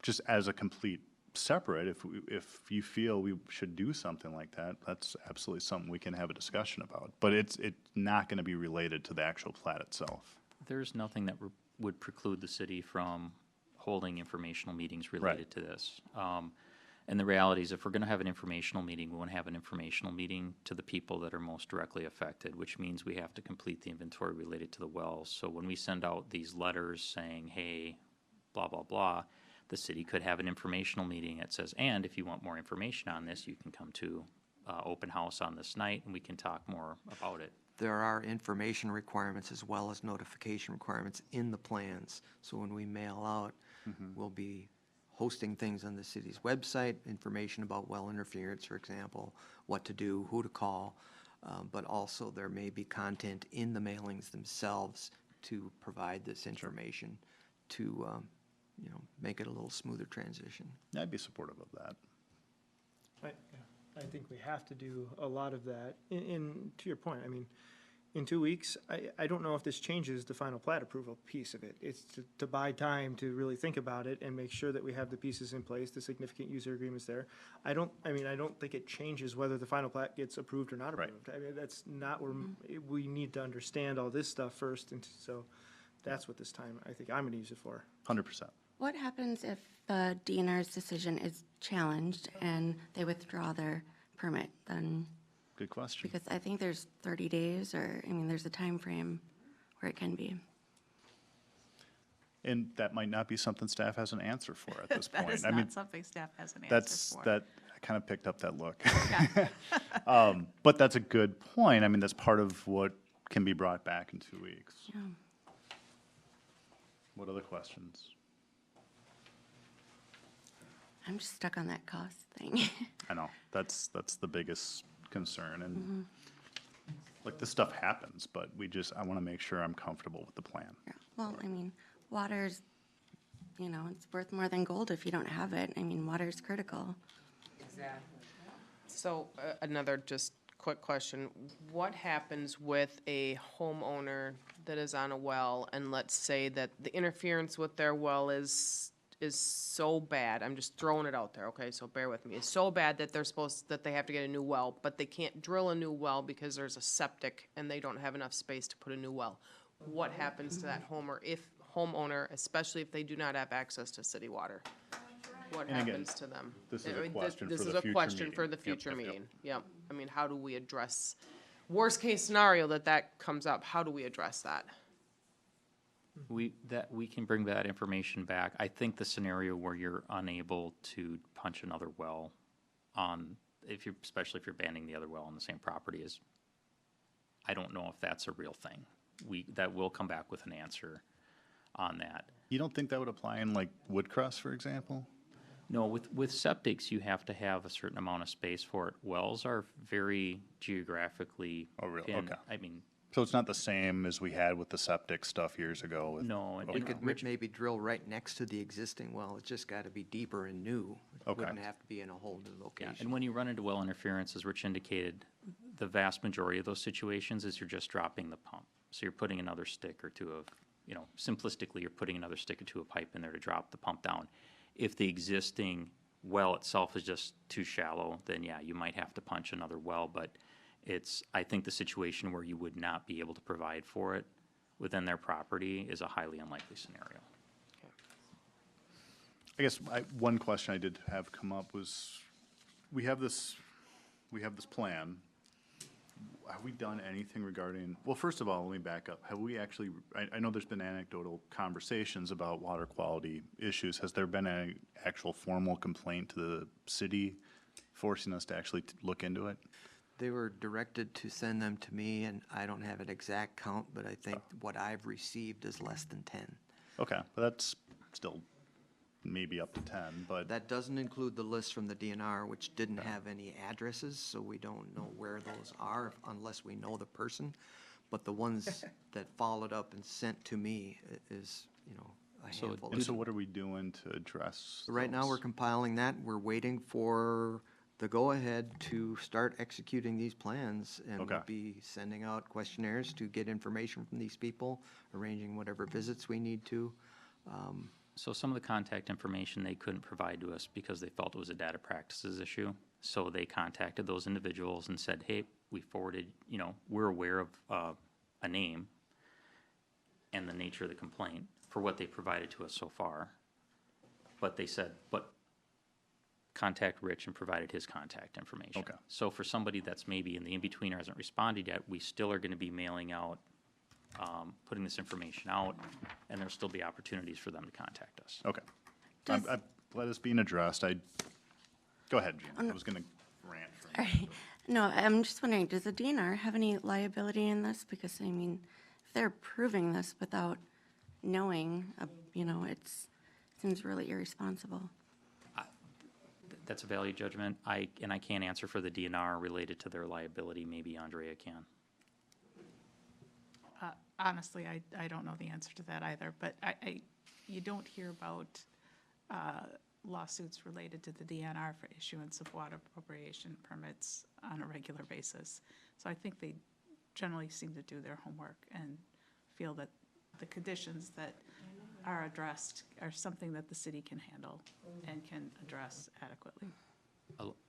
just as a complete separate, if you feel we should do something like that, that's absolutely something we can have a discussion about. But it's not gonna be related to the actual plat itself. There's nothing that would preclude the city from holding informational meetings related to this. And the reality is, if we're gonna have an informational meeting, we wanna have an informational meeting to the people that are most directly affected, which means we have to complete the inventory related to the wells. So when we send out these letters saying, hey, blah, blah, blah, the city could have an informational meeting that says, and if you want more information on this, you can come to open house on this night, and we can talk more about it. There are information requirements as well as notification requirements in the plans. So when we mail out, we'll be hosting things on the city's website, information about well interference, for example, what to do, who to call, but also there may be content in the mailings themselves to provide this information to, make it a little smoother transition. I'd be supportive of that. I think we have to do a lot of that. To your point, I mean, in 2 weeks, I don't know if this changes the final plat approval piece of it. It's to buy time to really think about it and make sure that we have the pieces in place, the significant user agreements there. I don't think it changes whether the final plat gets approved or not Right. approved. I mean, that's not where, we need to understand all this stuff first, and so that's what this time, I think I'm gonna use it for. 100%. what happens if the DNR's decision is challenged and they withdraw their permit? Then, Good question. because I think there's 30 days, or, I mean, there's a time frame where it can be. And that might not be something staff has an answer for at this point. That is I mean, not something staff has an answer that's, for. that, I kind of picked up that look. Yeah. But that's a good point. I mean, that's part of what can be brought back in 2 weeks. Yeah. What other questions? I'm just stuck on that cost thing. I know, that's the biggest concern, and like, this stuff happens, but I want to make sure I'm comfortable with the plan. Yeah. Well, I mean, water's, you know, it's worth more than gold if you don't have it. I mean, water is critical. So, another just quick question. What happens with a homeowner that is on a well, and let's say that the interference with their well is so bad, I'm just throwing it out there, okay, so bear with me, it's so bad that that they have to get a new well, but they can't drill a new well because there's a septic and they don't have enough space to put a new well. What happens to that homeowner, especially if they do not have access to city water? What And again, happens to them? this is I a mean, question this for is the a future question for meeting. the Yep, future yep, yep. meeting, yep. I mean, how do we address, worst case scenario that comes up, how do we address that? We can bring that information back. I think the scenario where you're unable to punch another well on, especially if you're banning the other well on the same property is, I don't know if that's a real thing. That will come back with an answer on that. You don't think that would apply in like Woodcrest, for example? No, with septics, you have to have a certain amount of space for it. Wells are very geographically. Oh, really? pinned. Okay. I mean, So it's not the same as we had with the septic stuff years ago? no. and- We and could Rich- maybe drill right next to the existing well, it's just gotta be deeper and new. It Okay. wouldn't have to be in a whole new Yeah, location. and when you run into well interference, as Rich indicated, the vast majority of those situations is you're just dropping the pump. So you're putting another stick or two of, simplistically, you're putting another stick or two of pipe in there to drop the pump down. If the existing well itself is just too shallow, then yeah, you might have to punch another well, but I think the situation where you would not be able to provide for it within their property is a highly unlikely scenario. I guess one question I did have come up was, we have this plan. Have we done anything regarding, well, first of all, let me back up. Have we actually, I know there's been anecdotal conversations about water quality issues. Has there been an actual formal complaint to the city forcing us to actually look into it? They were directed to send them to me, and I don't have an exact count, but I think what I've received is less than 10. Okay, but that's still maybe up to 10, but. That doesn't include the list from the DNR, which didn't have any addresses, so we don't know where those are unless we know the person. But the ones that followed up and sent to me is, a So handful. And so what are we doing to address Right now, those? we're compiling that. We're waiting for the go-ahead to start executing these plans. And Okay. we'll be sending out questionnaires to get information from these people, arranging whatever visits we need to. So some of the contact information they couldn't provide to us because they felt it was a data practices issue. So they contacted those individuals and said, hey, we forwarded, we're aware of a name and the nature of the complaint for what they provided to us so far. But they said, but contact Rich and provided his contact information. Okay. So for somebody that's maybe in the in-between or hasn't responded yet, we still are going to be mailing out, putting this information out, and there'll still be opportunities for them to contact us. Okay. Does- I'm glad it's being addressed. Go ahead, Gina. I was gonna rant for a minute. No, I'm just wondering, does the DNR have any liability in this? Because, I mean, if they're approving this without knowing, it seems really irresponsible. That's a value judgment. I can't answer for the DNR related to their liability. Maybe Andrea can. Honestly, I don't know the answer to that either, but you don't hear about lawsuits related to the DNR for issuance of water appropriation permits on a regular basis. So I think they generally seem to do their homework and feel that the conditions that are addressed are something that the city can handle and can address adequately.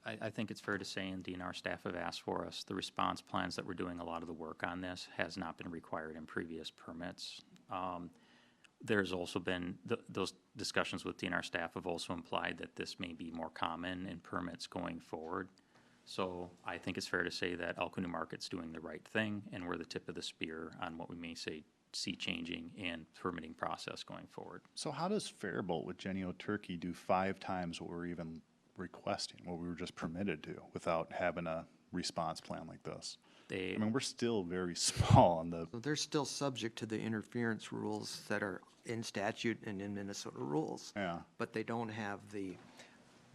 I think it's fair to say, and DNR staff have asked for us, the response plans that we're doing a lot of the work on this has not been required in previous permits. There's also been, those discussions with DNR staff have also implied that this may be more common in permits going forward. So I think it's fair to say that Elko New Market's doing the right thing, and we're the tip of the spear on what we may see changing in permitting process going forward. So how does Faribault with Jenny-O Turkey do 5 times what we're even requesting, what we were just permitted to, without having a response plan like this? I mean, we're still very small on the, So they're still subject to the interference rules that are in statute and in Minnesota rules. yeah. But they don't have the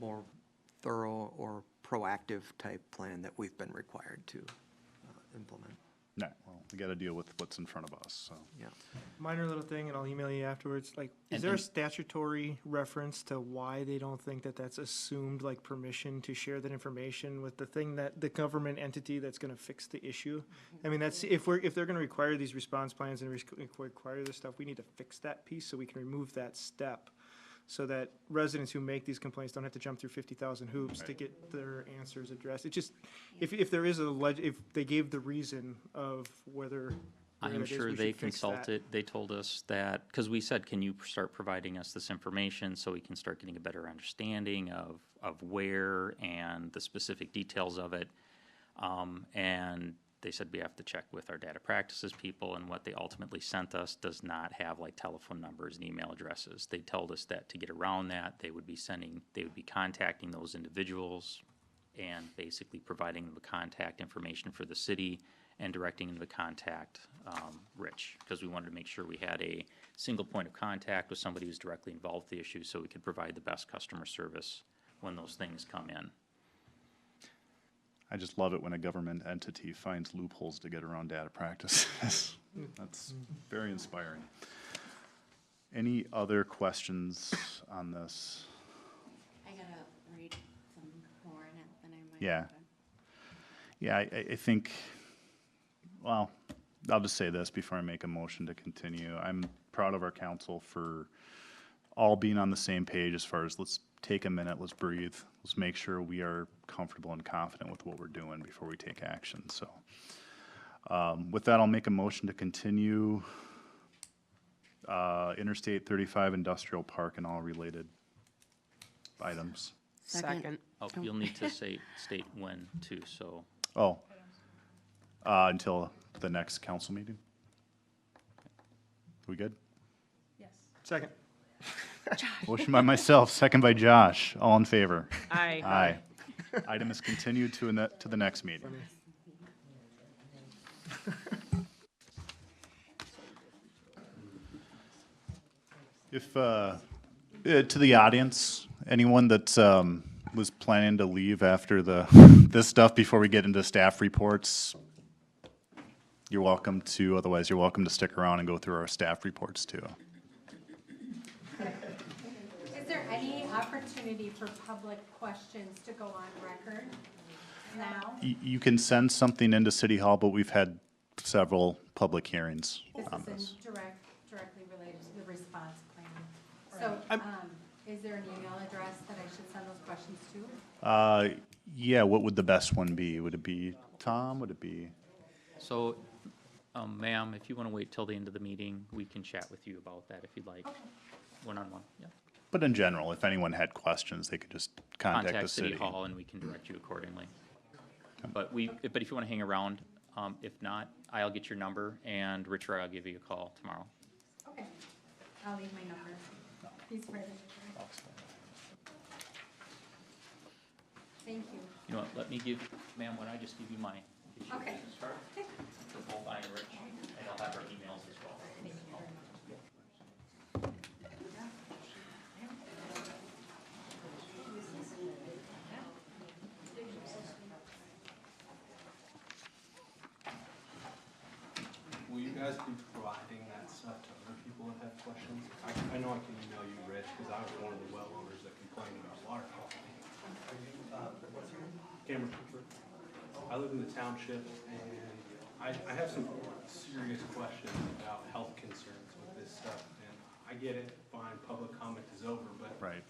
more thorough or proactive type plan that we've been required to implement. No, well, we gotta deal with what's in front of us, so. Yeah. Minor little thing, and I'll email you afterwards, like, is And- there a and- statutory reference to why they don't think that that's assumed, like, permission to share that information with the thing that, the government entity that's gonna fix the issue? I mean, that's, if they're gonna require these response plans and require this stuff, we need to fix that piece so we can remove that step. So that residents who make these complaints don't have to jump through 50,000 hoops to get their answers addressed. It just, if there is if they gave the reason of whether. I am sure they consulted, they told us that, because we said, can you start providing us this information so we can start getting a better understanding of where and the specific details of it. And they said we have to check with our data practices people, and what they ultimately sent us does not have like telephone numbers and email addresses. They told us that to get around that, they would be contacting those individuals and basically providing them the contact information for the city and directing them to contact Rich, because we wanted to make sure we had a single point of contact with somebody who's directly involved with the issue, so we could provide the best customer service when those things come in. I just love it when a government entity finds loopholes to get around data practices. That's very inspiring. Any other questions on this? I gotta read some more in it than I might. Yeah. have done. Yeah, I think, well, I'll just say this before I make a motion to continue. I'm proud of our council for all being on the same page as far as let's take a minute, let's breathe, let's make sure we are comfortable and confident with what we're doing before we take action. So with that, I'll make a motion to continue Interstate 35 Industrial Park and all related items. Second. Oh, you'll need to state when too, so. Oh, until the next council meeting? We good? Yes. Second. Motion by myself, second by Josh. All in favor? Aye. Aye. Item is continued to the next meeting. If, to the audience, anyone that was planning to leave after this stuff before we get into staff reports, you're welcome to, otherwise you're welcome to stick around and go through our staff reports too. Is there any opportunity for public questions to go on record now? You can send something into City Hall, but we've had several public hearings on This this. is directly related to the response plan. So, is there an email address that I should send those questions to? Yeah, what would the best one be? Would it be Tom? Would it be? So, ma'am, if you want to wait till the end of the meeting, we can chat with you about that if you'd like. One-on-one, yeah. But in general, if anyone had questions, they could just contact the city. City Hall and we can direct you accordingly. But if you want to hang around, if not, I'll get your number and Richard, I'll give you a call tomorrow. Okay, I'll leave my number. He's ready. Thank you. You know what, let me give, ma'am, why don't I just give you my. Okay. Start. For both I and Rich, and I'll have our emails as well. Thank you very much. Will you guys be providing that stuff to other people that have questions? I know I can email you, Rich, because I was one of the well owners that complained about water quality. What's your name? Cameron Cooper. I live in the township, and I have some serious questions about health concerns with this stuff. And I get it, fine, public comment is over, but Right.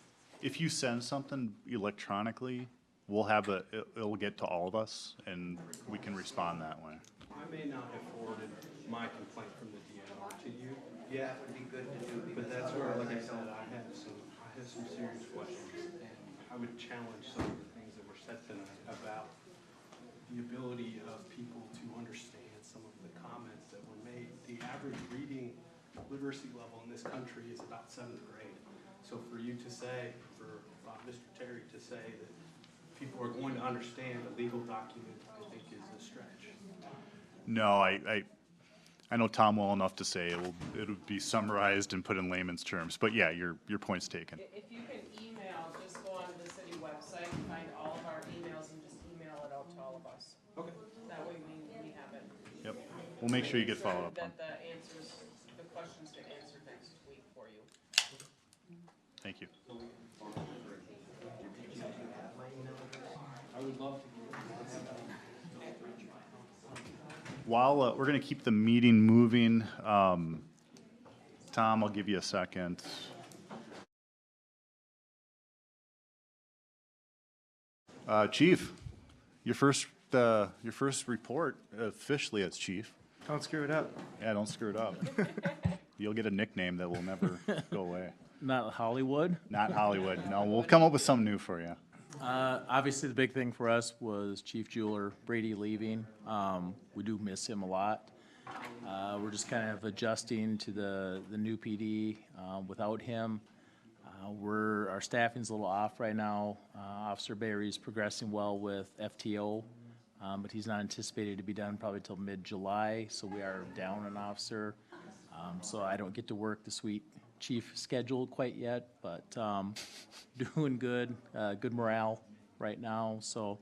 If you send something electronically, we'll have it'll get to all of us and we can respond that way. I may not have forwarded my complaint from the DNR to you yet. That would be good to do. But that's where, like I said, I have some serious questions, and I would challenge some of the things that were said tonight about the ability of people to understand some of the comments that were made. The average reading literacy level in this country is about 7th grade. So for you to say, for Mr. Terry to say that people are going to understand a legal document, I think is a stretch. No, I know Tom well enough to say it'll be summarized and put in layman's terms, but yeah, your point's taken. If you can email, just go onto the city website, find all of our emails and just email it out to all of us. Okay. That way we have it. Yep. We'll make sure you get followed up on. That the questions get answered next week for you. Thank you. While we're going to keep the meeting moving, Tom, I'll give you a second. Chief, your first report officially as chief. Don't screw it up. Yeah, don't screw it up. You'll get a nickname that will never go away. Not Hollywood. Not Hollywood. No, we'll come up with something new for you. Obviously, the big thing for us was Chief Jeweler Brady leaving. We do miss him a lot. We're just kind of adjusting to the new PD without him. Our staffing's a little off right now. Officer Barry's progressing well with FTO, but he's not anticipated to be done probably till mid-July, so we are down an officer. So I don't get to work the sweet chief schedule quite yet, but doing good, good morale right now. So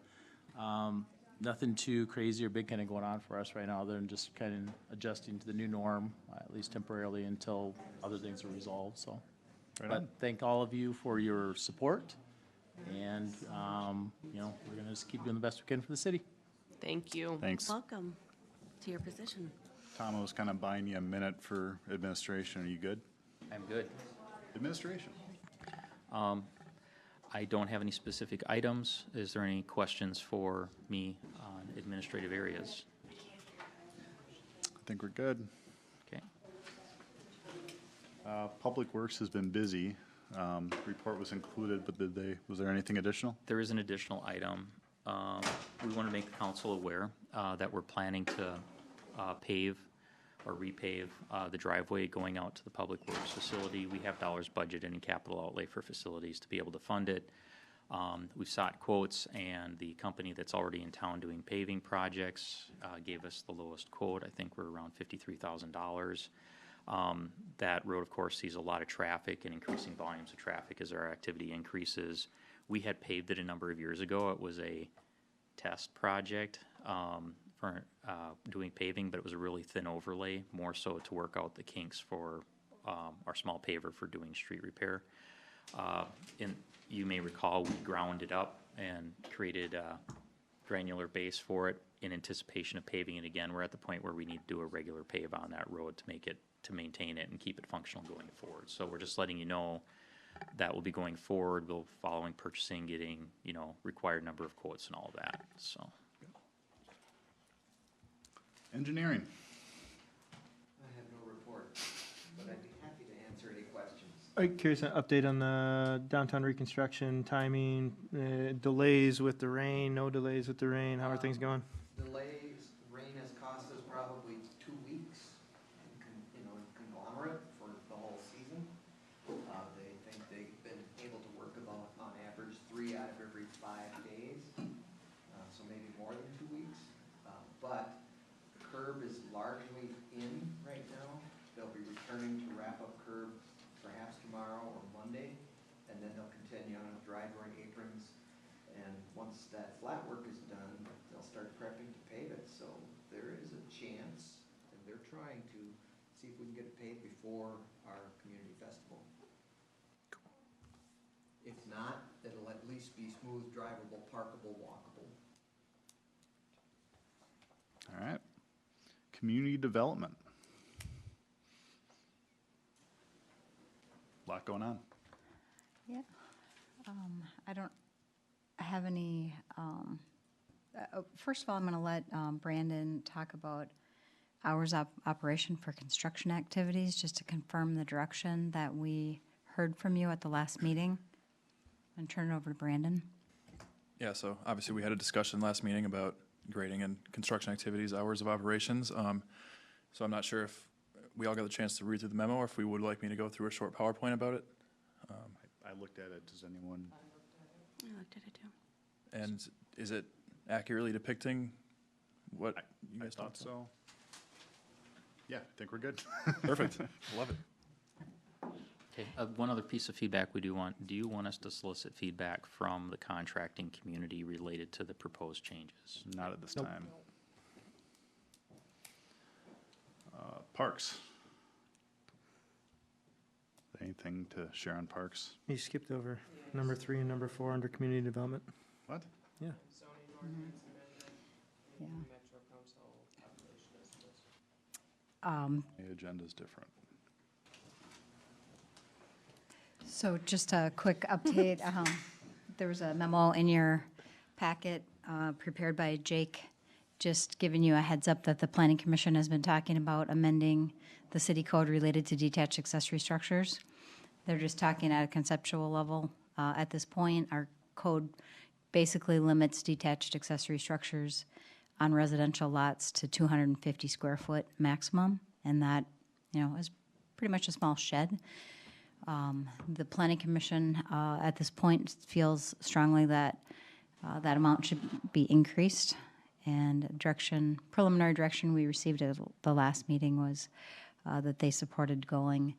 nothing too crazy or big kind of going on for us right now, other than just kind of adjusting to the new norm, at least temporarily until other things are resolved. So, but thank all of you for your support, and we're gonna just keep doing the best we can for the city. Thank you. Thanks. Welcome to your position. Tom, I was kind of buying you a minute for administration. Are you good? I'm good. Administration. I don't have any specific items. Is there any questions for me on administrative areas? I think we're good. Okay. Public Works has been busy. Report was included, but was there anything additional? There is an additional item. We want to make the council aware that we're planning to pave or repave the driveway going out to the Public Works facility. We have dollars budgeted in capital outlay for facilities to be able to fund it. We've sought quotes, and the company that's already in town doing paving projects gave us the lowest quote. I think we're around $53,000. That road, of course, sees a lot of traffic and increasing volumes of traffic as our activity increases. We had paved it a number of years ago. It was a test project for doing paving, but it was a really thin overlay, more so to work out the kinks for our small paver for doing street repair. And you may recall, we ground it up and created a granular base for it in anticipation of paving it again. We're at the point where we need to do a regular pave on that road to maintain it and keep it functional going forward. So we're just letting you know that will be going forward. We'll following purchasing, getting, required number of quotes and all of that, so. Engineering. I have no report, but I'd be happy to answer any questions. I'm curious, an update on the downtown reconstruction, timing, delays with the rain, no delays with the rain, how are things going? Delays, rain has cost us probably 2 weeks, conglomerate for the whole season. They think they've been able to work about, on average, 3 out of every 5 days, so maybe more than 2 weeks. But curb is largely in right now. They'll be returning to wrap up curb perhaps tomorrow or Monday, and then they'll continue on with driveway aprons. And once that flat work is done, they'll start prepping to pave it. So there is a chance, and they're trying to see if we can get it paved before our community festival. If not, it'll at least be smooth, drivable, parkable, walkable. All right. Community development. A lot going on. Yeah. I don't have any, first of all, I'm going to let Brandon talk about hours of operation for construction activities, just to confirm the direction that we heard from you at the last meeting. And turn it over to Brandon. Yeah, so obviously we had a discussion last meeting about grading and construction activities, hours of operations. So I'm not sure if we all got the chance to read through the memo, or if we would like me to go through a short PowerPoint about it. I looked at it. Does anyone? I looked at it too. And is it accurately depicting what you I guys thought so. Yeah, I think we're good. Perfect. Love it. Okay, one other piece of feedback do you want us to solicit feedback from the contracting community related to the proposed changes? Not at this time. Parks. Anything to share on parks? You skipped over number 3 and number 4 under community development. What? Yeah. Yeah. The agenda's different. So just a quick update. There was a memo in your packet prepared by Jake, just giving you a heads up that the Planning Commission has been talking about amending the city code related to detached accessory structures. They're just talking at a conceptual level. At this point, our code basically limits detached accessory structures on residential lots to 250 square foot maximum, and that, is pretty much a small shed. The Planning Commission, at this point, feels strongly that that amount should be increased. And preliminary direction we received at the last meeting was that they supported going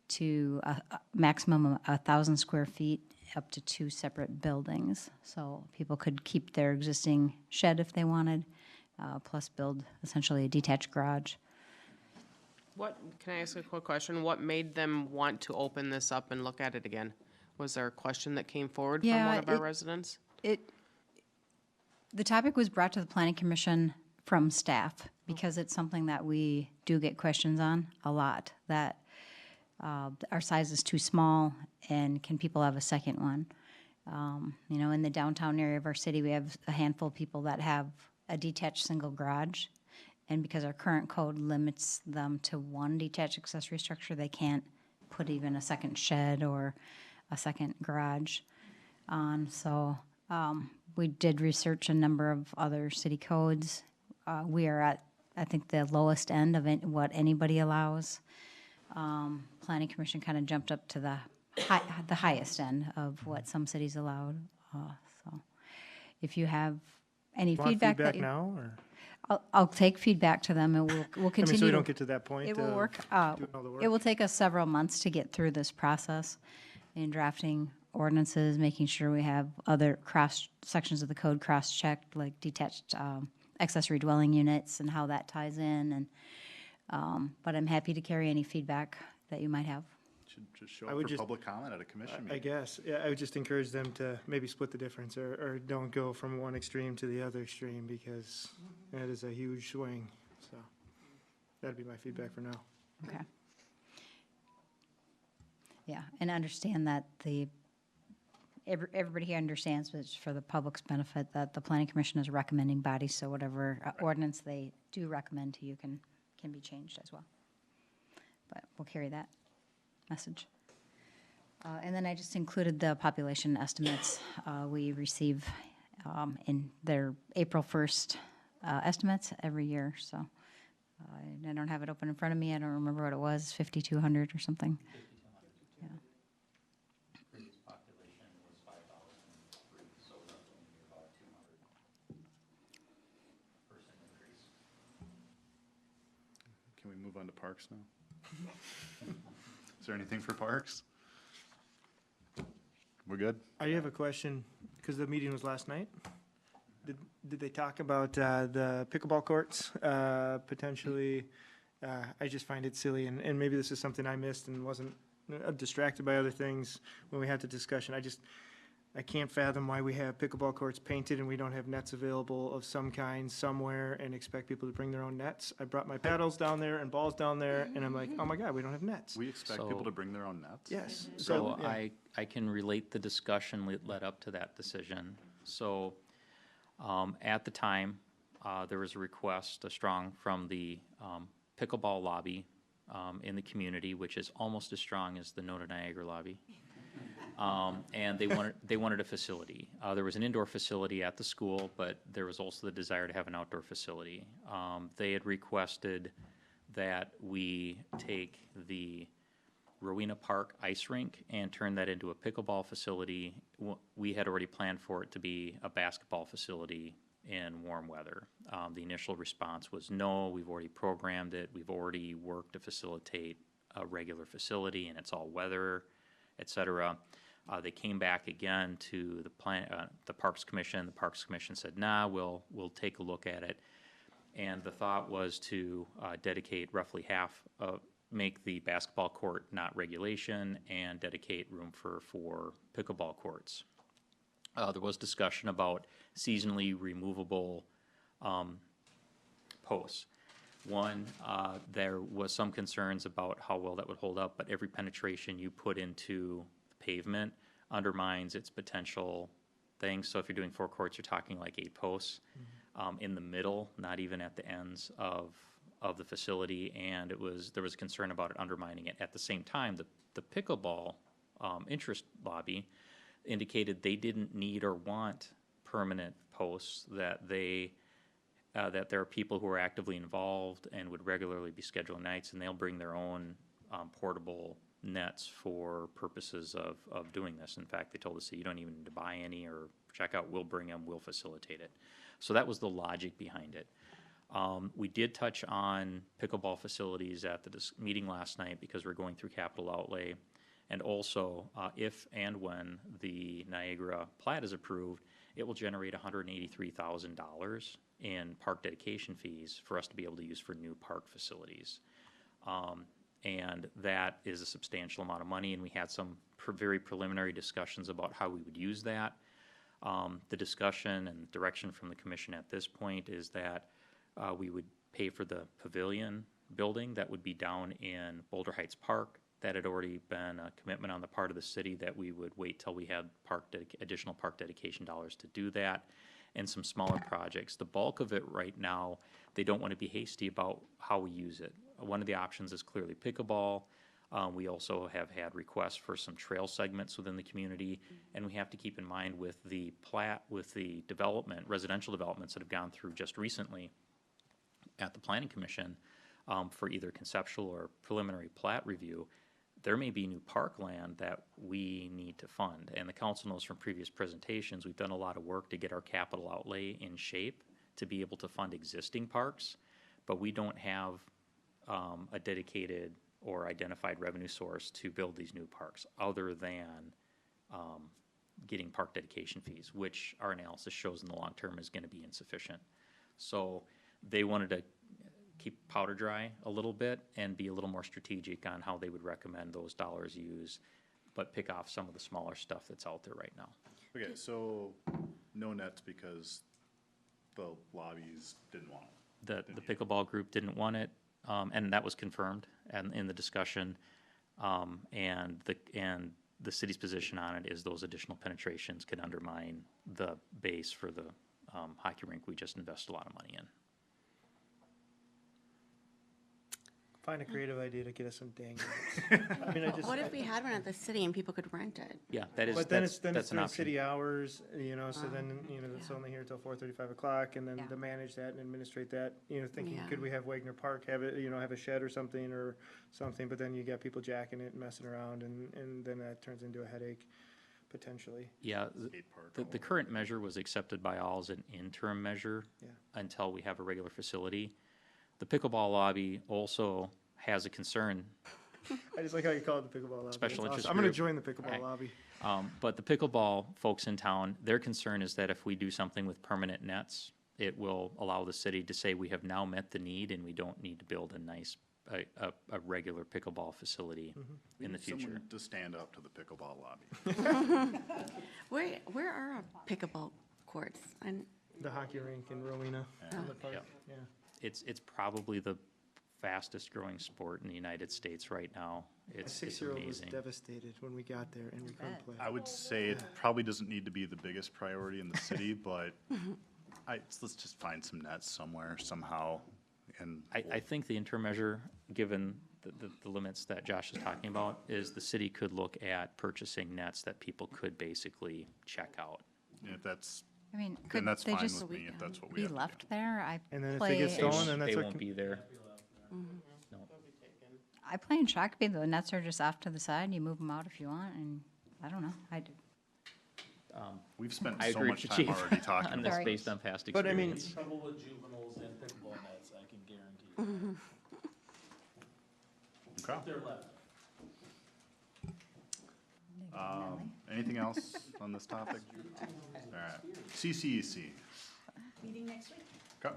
to a maximum of 1,000 square feet up to 2 separate buildings. So people could keep their existing shed if they wanted, plus build essentially a detached garage. Can I ask a quick question? What made them want to open this up and look at it again? Was there a question that came forward from one of our residents? The topic was brought to the Planning Commission from staff because it's something that we do get questions on a lot, that our size is too small and can people have a second one? In the downtown area of our city, we have a handful of people that have a detached single garage. And because our current code limits them to 1 detached accessory structure, they can't put even a second shed or a second garage on. So we did research a number of other city codes. We are at, I think, the lowest end of what anybody allows. Planning Commission kind of jumped up to the highest end of what some cities allowed. So if you have any Want feedback that now, or? I'll take feedback to them, and we'll continue. So we don't get to that point. It will work. Doing all the work. It will take us several months to get through this process in drafting ordinances, making sure we have other sections of the code cross-checked, like detached accessory dwelling units and how that ties in. And but I'm happy to carry any feedback that you might have. Should just show up for public comment at a commission meeting. I guess. Yeah, I would just encourage them to maybe split the difference or don't go from one extreme to the other extreme, because that is a huge swing. So that'd be my feedback for now. Okay. Yeah, and understand that everybody here understands, but it's for the public's benefit, that the Planning Commission is a recommending body, so whatever ordinance they do recommend to you can be changed as well. But we'll carry that message. And then I just included the population estimates we receive in their April 1st estimates every year. So I don't have it open in front of me. I don't remember what it was, 5,200 or something. Yeah. Previous population was 5,003, so that's only about 200% increase. Can we move on to parks now? Is there anything for parks? We're good? I have a question, because the meeting was last night. Did they talk about the pickleball courts potentially? I just find it silly, and maybe this is something I missed and wasn't distracted by other things when we had the discussion. I can't fathom why we have pickleball courts painted and we don't have nets available of some kind somewhere and expect people to bring their own nets. I brought my paddles down there and balls down there, and I'm like, oh my God, we don't have nets. We expect people to bring their own nets? Yes. So yeah. I can relate the discussion led up to that decision. So at the time, there was a request, strong from the pickleball lobby in the community, which is almost as strong as the Nota Niagara lobby. And they wanted a facility. There was an indoor facility at the school, but there was also the desire to have an outdoor facility. They had requested that we take the Rowena Park ice rink and turn that into a pickleball facility. We had already planned for it to be a basketball facility in warm weather. The initial response was no, we've already programmed it. We've already worked to facilitate a regular facility, and it's all weather, et cetera. They came back again to the Parks Commission. The Parks Commission said, nah, we'll take a look at it. And the thought was to dedicate roughly half of, make the basketball court not regulation and dedicate room for pickleball courts. There was discussion about seasonally removable posts. One, there was some concerns about how well that would hold up, but every penetration you put into the pavement undermines its potential things. So if you're doing 4 courts, you're talking like 8 posts in the middle, not even at the ends of the facility, and there was concern about it undermining it. At the same time, the pickleball interest lobby indicated they didn't need or want permanent posts, that that there are people who are actively involved and would regularly be scheduling nights, and they'll bring their own portable nets for purposes of doing this. In fact, they told us that you don't even need to buy any or check out, we'll bring them, we'll facilitate it. So that was the logic behind it. We did touch on pickleball facilities at the meeting last night because we're going through capital outlay. And also, if and when the Niagara plat is approved, it will generate $183,000 in park dedication fees for us to be able to use for new park facilities. And that is a substantial amount of money, and we had some very preliminary discussions about how we would use that. The discussion and direction from the commission at this point is that we would pay for the pavilion building that would be down in Boulder Heights Park. That had already been a commitment on the part of the city that we would wait till we had additional park dedication dollars to do that, and some smaller projects. The bulk of it right now, they don't want to be hasty about how we use it. One of the options is clearly pickleball. We also have had requests for some trail segments within the community, and we have to keep in mind with the residential developments that have gone through just recently at the Planning Commission for either conceptual or preliminary plat review, there may be new parkland that we need to fund. And the council knows from previous presentations, we've done a lot of work to get our capital outlay in shape to be able to fund existing parks, but we don't have a dedicated or identified revenue source to build these new parks other than getting park dedication fees, which our analysis shows in the long term is going to be insufficient. So they wanted to keep powder dry a little bit and be a little more strategic on how they would recommend those dollars used, but pick off some of the smaller stuff that's out there right now. Okay, so no nets because the lobbies didn't want it. The pickleball group didn't want it, and that was confirmed and in the discussion. And the city's position on it is those additional penetrations could undermine the base for the hockey rink we just invested a lot of money in. Find a creative idea to get us some dang nets. I mean, What if we had one at the city and people could rent it? Yeah, that is, But then that's it's an during option. city hours, so then, it's only here till 4:30, 5 o'clock, and then Yeah. to manage that and administrate that, thinking, Yeah. could we have Wagner Park have it, have a shed or something, but then you got people jacking it and messing around, and then that turns into a headache, potentially. Yeah, the current measure was accepted by all as an interim measure Yeah. until we have a regular facility. The pickleball lobby also has a concern, I just like how you call it the pickleball lobby. Special That's interest awesome. I'm gonna group. join the pickleball Right. lobby. but the pickleball folks in town, their concern is that if we do something with permanent nets, it will allow the city to say we have now met the need and we don't need to build a regular pickleball facility in the future. Someone to stand up to the pickleball lobby. Where are our pickleball courts? The hockey rink in Rowena. in the park, Yep. Yeah. It's probably the fastest growing sport in the United States right now. My It's 6-year-old was amazing. devastated when we got there and we couldn't play. I would say it probably doesn't need to be the biggest priority in the city, but let's just find some nets somewhere, somehow, and. I think the interim measure, given the limits that Josh is talking about, is the city could look at purchasing nets that people could basically check out. If that's, I mean, then could that's they fine just with me, if that's what we be have to do. left there? I And then if they play, get stolen, then that's They what. won't be there. No. I play in track beat. The nets are just off to the side. You move them out if you want, and I don't know. We've spent I so agree much with time Chief already talking on about this Sorry. based on past But I mean- experience. Trouble with juveniles and pickleball nets, I can guarantee. Okay. They're left. Anything else on this topic? All right. CCEC. Meeting next week. Okay.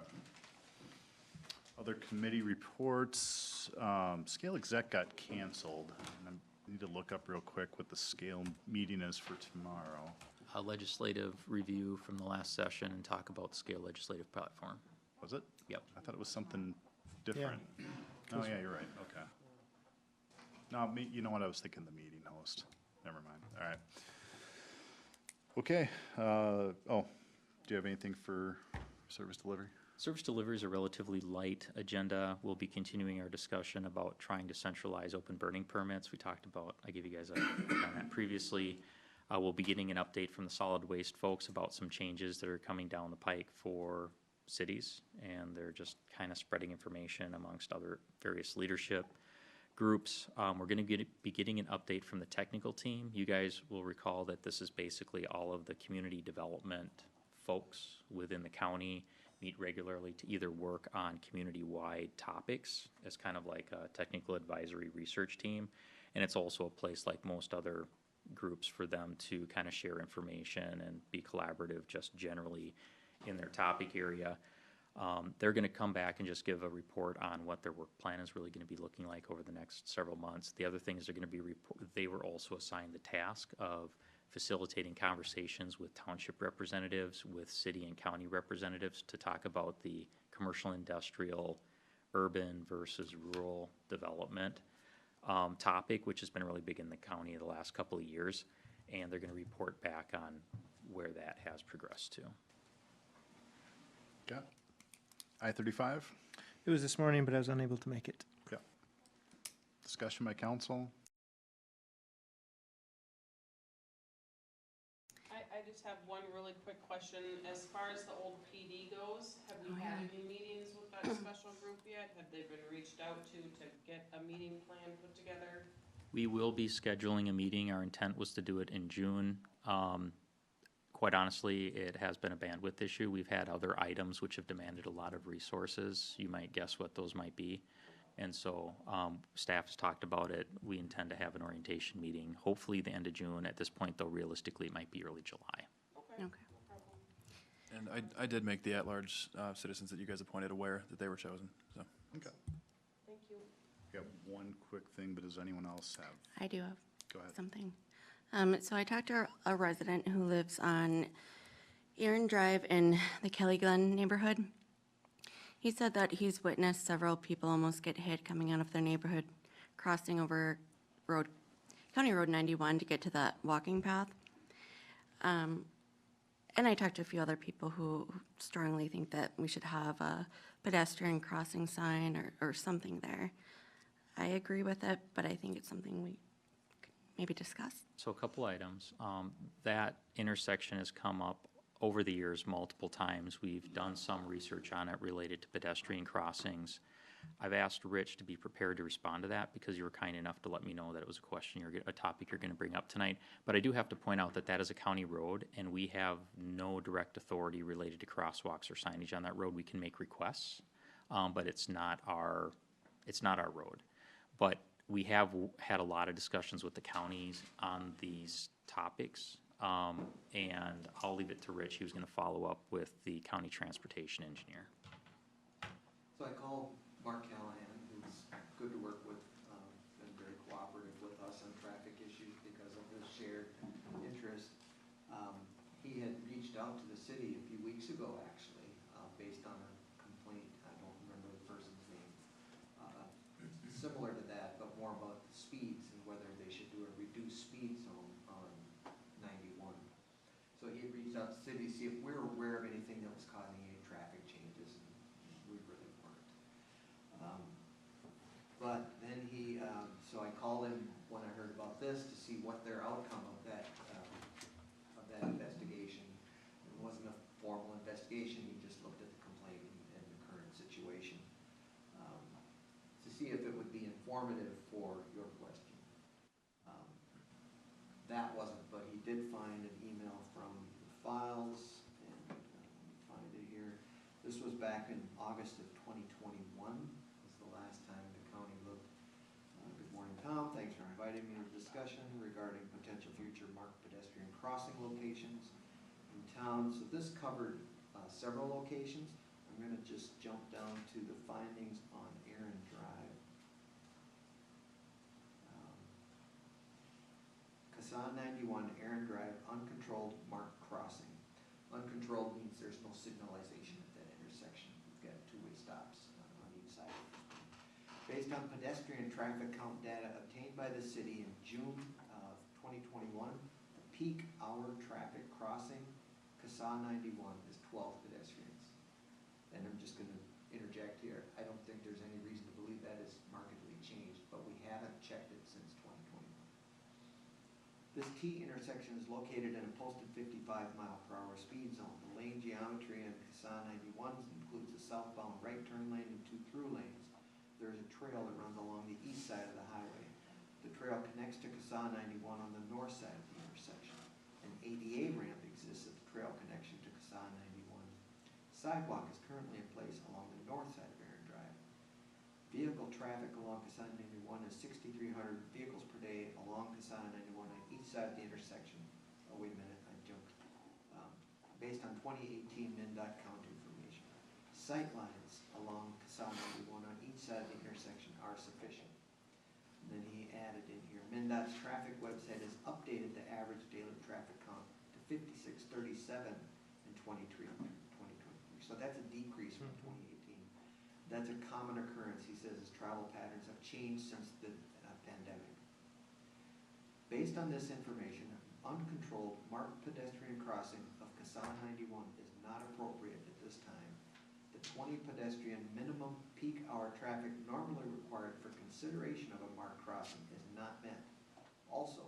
Other committee reports, Scale Exec got canceled. And I need to look up real quick what the Scale meeting is for tomorrow. A legislative review from the last session and talk about the scale legislative platform. Was it? Yep. I thought it was something different. Oh, yeah, you're right, okay. No, you know what, I was thinking the meeting host. Never mind, all right. Okay, do you have anything for service delivery? Service delivery is a relatively light agenda. We'll be continuing our discussion about trying to centralize open burning permits. We talked about, I gave you guys a on that previously. We'll be getting an update from the solid waste folks about some changes that are coming down the pike for cities, and they're just kind of spreading information amongst other various leadership groups. We're going to be getting an update from the technical team. You guys will recall that this is basically all of the community development folks within the county meet regularly to either work on community-wide topics as kind of like a technical advisory research team. And it's also a place, like most other groups, for them to kind of share information and be collaborative just generally in their topic area. They're going to come back and just give a report on what their work plan is really going to be looking like over the next several months. The other thing is they're going to be they were also assigned the task of facilitating conversations with township representatives, with city and county representatives to talk about the commercial, industrial, urban versus rural development topic, which has been really big in the county the last couple of years. And they're going to report back on where that has progressed to. Got I-35? It was this morning, but I was unable to make it. Yeah. Discussion by council? I just have one really quick question. As far as the old PD goes, have we had any meetings with that special group yet? Have they been reached out to get a meeting plan put together? We will be scheduling a meeting. Our intent was to do it in June. Quite honestly, it has been a bandwidth issue. We've had other items which have demanded a lot of resources. You might guess what those might be. And so staff has talked about it. We intend to have an orientation meeting, hopefully the end of June. At this point, though, realistically, it might be early July. Okay. And I did make the at-large citizens that you guys appointed aware that they were chosen, so. Okay. Thank you. Got one quick thing, but does anyone else have? I do have Go ahead. something. So I talked to a resident who lives on Erin Drive in the Kelly Glen neighborhood. He said that he's witnessed several people almost get hit coming out of their neighborhood, crossing over County Road 91 to get to that walking path. And I talked to a few other people who strongly think that we should have a pedestrian crossing sign or something there. I agree with it, but I think it's something we could maybe discuss. So a couple items. That intersection has come up over the years multiple times. We've done some research on it related to pedestrian crossings. I've asked Rich to be prepared to respond to that because you were kind enough to let me know that it was a question, a topic you're going to bring up tonight. But I do have to point out that that is a county road, and we have no direct authority related to crosswalks or signage on that road. We can make requests, but it's not our road. But we have had a lot of discussions with the counties on these topics, and I'll leave it to Rich. He was going to follow up with the county transportation engineer. So I called Mark Callahan, who's good to work with, been very cooperative with us on traffic issues because of this shared interest. He had reached out to the city a few weeks ago, actually, based on a complaint. I don't remember the person's name. Similar to that, but more about the speeds and whether they should do a reduced speed zone on 91. So he had reached out to the city to see if we were aware of anything that was causing any traffic changes, and we really weren't. But then so I called him when I heard about this to see what their outcome of that investigation. It wasn't a formal investigation, he just looked at the complaint and the current situation to see if it would be informative for your question. That wasn't, but he did find an email from the files, and let me find it here. This was back in August of 2021, was the last time the county looked. Good morning, Tom. Thanks for inviting me to the discussion regarding potential future marked pedestrian crossing locations in town. So this covered several locations. I'm I'm gonna just jump down to the findings on Aaron Drive. Kassan 91, Aaron Drive, uncontrolled marked crossing. Uncontrolled means there's no signalization at that intersection. We've got two-way stops on each side. Based on pedestrian traffic count data obtained by the city in June of 2021, the peak hour traffic crossing Kassan 91 is 12 pedestrians. And I'm just gonna interject here, I don't think there's any reason to believe that is markedly changed, but we haven't checked it since 2021. This T intersection is located in a posted 55-mile-per-hour speed zone. The lane geometry in Kassan 91 includes a southbound right turn lane and 2 through lanes. There is a trail that runs along the east side of the highway. The trail connects to Kassan 91 on the north side of the intersection. An ADA ramp exists at the trail connection to Kassan 91. Sidewalk is currently in place along the north side of Aaron Drive. Vehicle traffic along Kassan 91 is 6,300 vehicles per day along Kassan 91 on each side of the intersection. Oh, wait a minute, I jumped. Based on 2018 MnDOT count information. Sight lines along Kassan 91 on each side of the intersection are sufficient. And then he added in here, MnDOT's traffic website has updated the average daily traffic count to 5637 in 2023. So that's a decrease from 2018. That's a common occurrence, he says, as travel patterns have changed since the pandemic. Based on this information, uncontrolled marked pedestrian crossing of Kassan 91 is not appropriate at this time. The 20 pedestrian minimum peak hour traffic normally required for consideration of a marked crossing is not met. Also,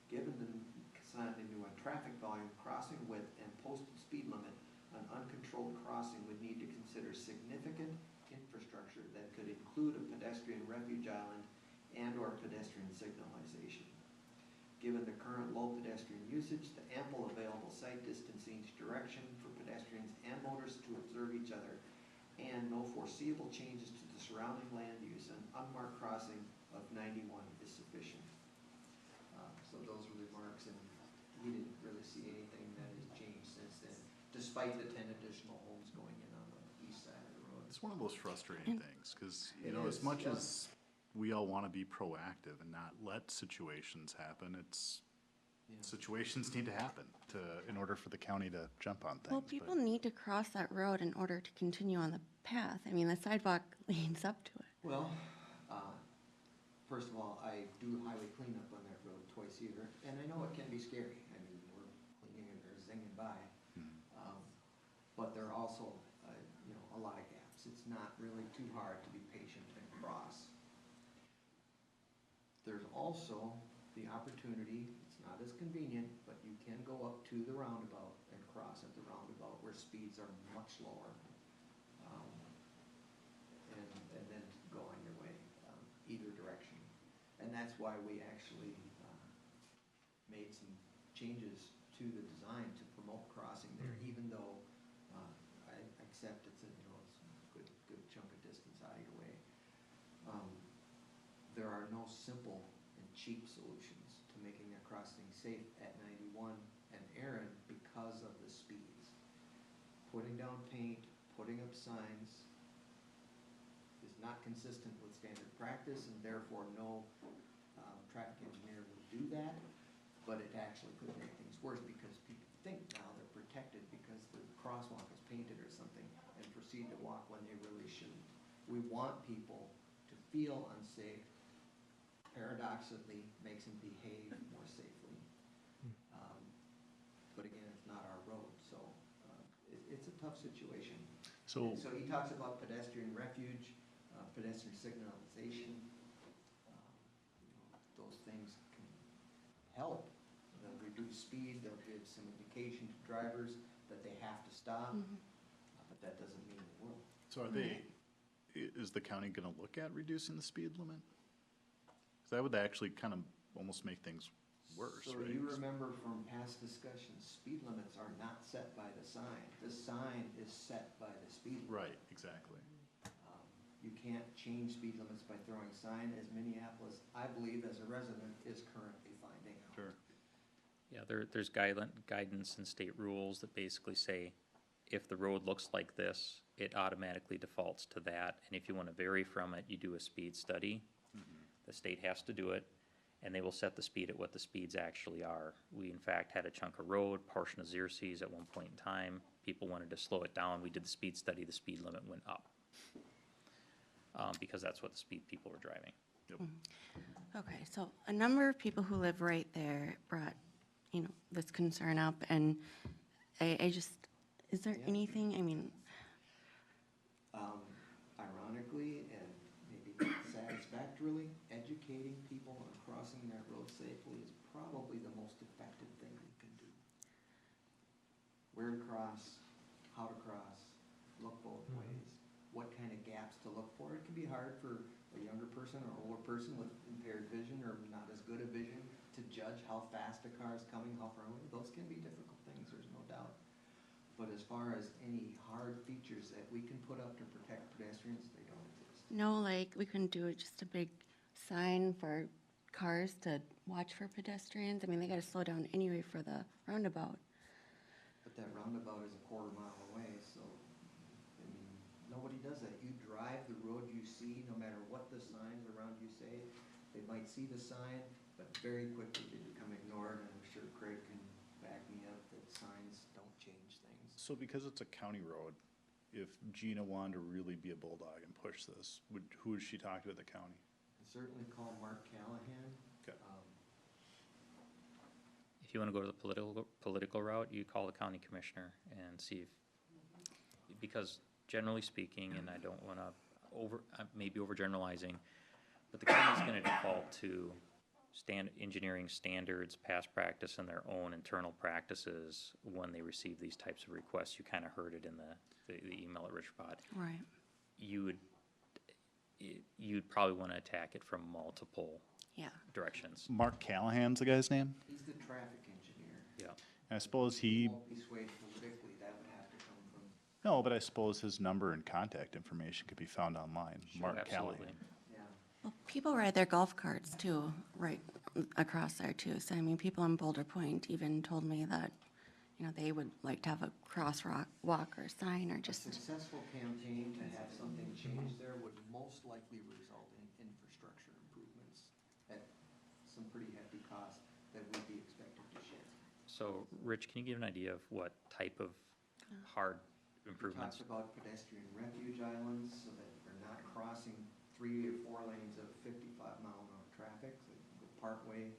given the Kassan 91 traffic volume, crossing width, and posted speed limit, an uncontrolled crossing would need to consider significant infrastructure that could include a pedestrian refuge island and or pedestrian signalization. Given the current low pedestrian usage, the ample available sight distance in each direction for pedestrians and motorists to observe each other, and no foreseeable changes to the surrounding land use, an unmarked crossing of 91 is sufficient. So those were the remarks, and we didn't really see anything that has changed since then, despite the 10 additional homes going in on the east side of the road. It's one of those frustrating things, because, you It know, as is, much yeah. as we all want to be proactive and not let situations happen, situations need to happen in order for the county to jump on things. Well, people need to cross that road in order to continue on the path. I mean, the sidewalk leads up to it. Well, first of all, I do highway cleanup on that road twice a year, and I know it can be scary. I mean, we're cleaning and they're zinging by. But there are also, a lot of gaps. It's not really too hard to be patient and cross. There's also the opportunity, it's not as convenient, but you can go up to the roundabout and cross at the roundabout where speeds are much lower. And then go on your way, either direction. And that's why we actually made some changes to the design to promote crossing there, even though I accept it's a good chunk of distance out of your way. There are no simple and cheap solutions to making a crossing safe at 91 and Aaron because of the speeds. Putting down paint, putting up signs is not consistent with standard practice, and therefore no traffic engineer will do that, but it actually could make things worse because people think now they're protected because the crosswalk is painted or something and proceed to walk when they really shouldn't. We want people to feel unsafe. Paradoxically, makes them behave more safely. But again, it's not our road, so it's a tough situation. So he talks about pedestrian refuge, pedestrian signalization. Those things can help. They'll reduce speed, they'll give some indication to drivers that they have to stop, but that doesn't mean they will. So is the county going to look at reducing the speed limit? Because that would actually kind of almost make things worse, So right? you remember from past discussions, speed limits are not set by the sign. The sign is set by the speed limit. Right, exactly. You can't change speed limits by throwing a sign, as Minneapolis, I believe, as a resident, is currently finding out. Sure. Yeah, there's guidance and state rules that basically say, if the road looks like this, it automatically defaults to that. And if you want to vary from it, you do a speed study. The state has to do it, and they will set the speed at what the speeds actually are. We in fact had a chunk of road, portion of Xerxes at one point in time. People wanted to slow it down. We did the speed study, the speed limit went up. Because that's what the speed people were driving. Okay, so a number of people who live right there brought, this concern up, and I just, is there anything, I mean, Ironically and maybe not satisfactorily, educating people on crossing that road safely is probably the most effective thing we can do. Where to cross, how to cross, look both ways, what kind of gaps to look for. It can be hard for a younger person or older person with impaired vision or not as good a vision to judge how fast a car is coming, how far away. Those can be difficult things, there's no doubt. But as far as any hard features that we can put up to protect pedestrians, they don't exist. no, like, we couldn't do just a big sign for cars to watch for pedestrians. I mean, they gotta slow down anyway for the roundabout. But that roundabout is a quarter-mile away, so, I mean, nobody does that. You drive the road you see, no matter what the signs around you say. They might see the sign, but very quickly they become ignored, and I'm sure Craig can back me up that signs don't change things. So because it's a county road, if Gina wanted to really be a bulldog and push this, who would she talk to at the county? And certainly call Mark Callahan. Okay. If you want to go to the political route, you call the county commissioner and see if, because generally speaking, and I don't want to maybe overgeneralizing, but the county's going to default to engineering standards, past practice, and their own internal practices when they receive these types of requests. You kind of heard it in the email at Richard. Right. You'd probably want to attack it from multiple directions. Mark Callahan's the guy's name? He's the traffic engineer. Yeah. And I suppose he, Won't be swayed politically, that would have to come from. no, but I suppose his number and contact information could be found online. Mark Absolutely. Callahan. Well, people ride their golf carts too, right across there too. So I mean, people in Boulder Point even told me that, they would like to have a crosswalk or a sign or A just. successful campaign to have something change there would most likely result in infrastructure improvements at some pretty hefty cost that would be expected to shed. So, Rich, can you give an idea of what type of hard We improvements? talked about pedestrian refuge islands so that they're not crossing 3 or 4 lanes of 55-mile-an-hour traffic. So they go partway.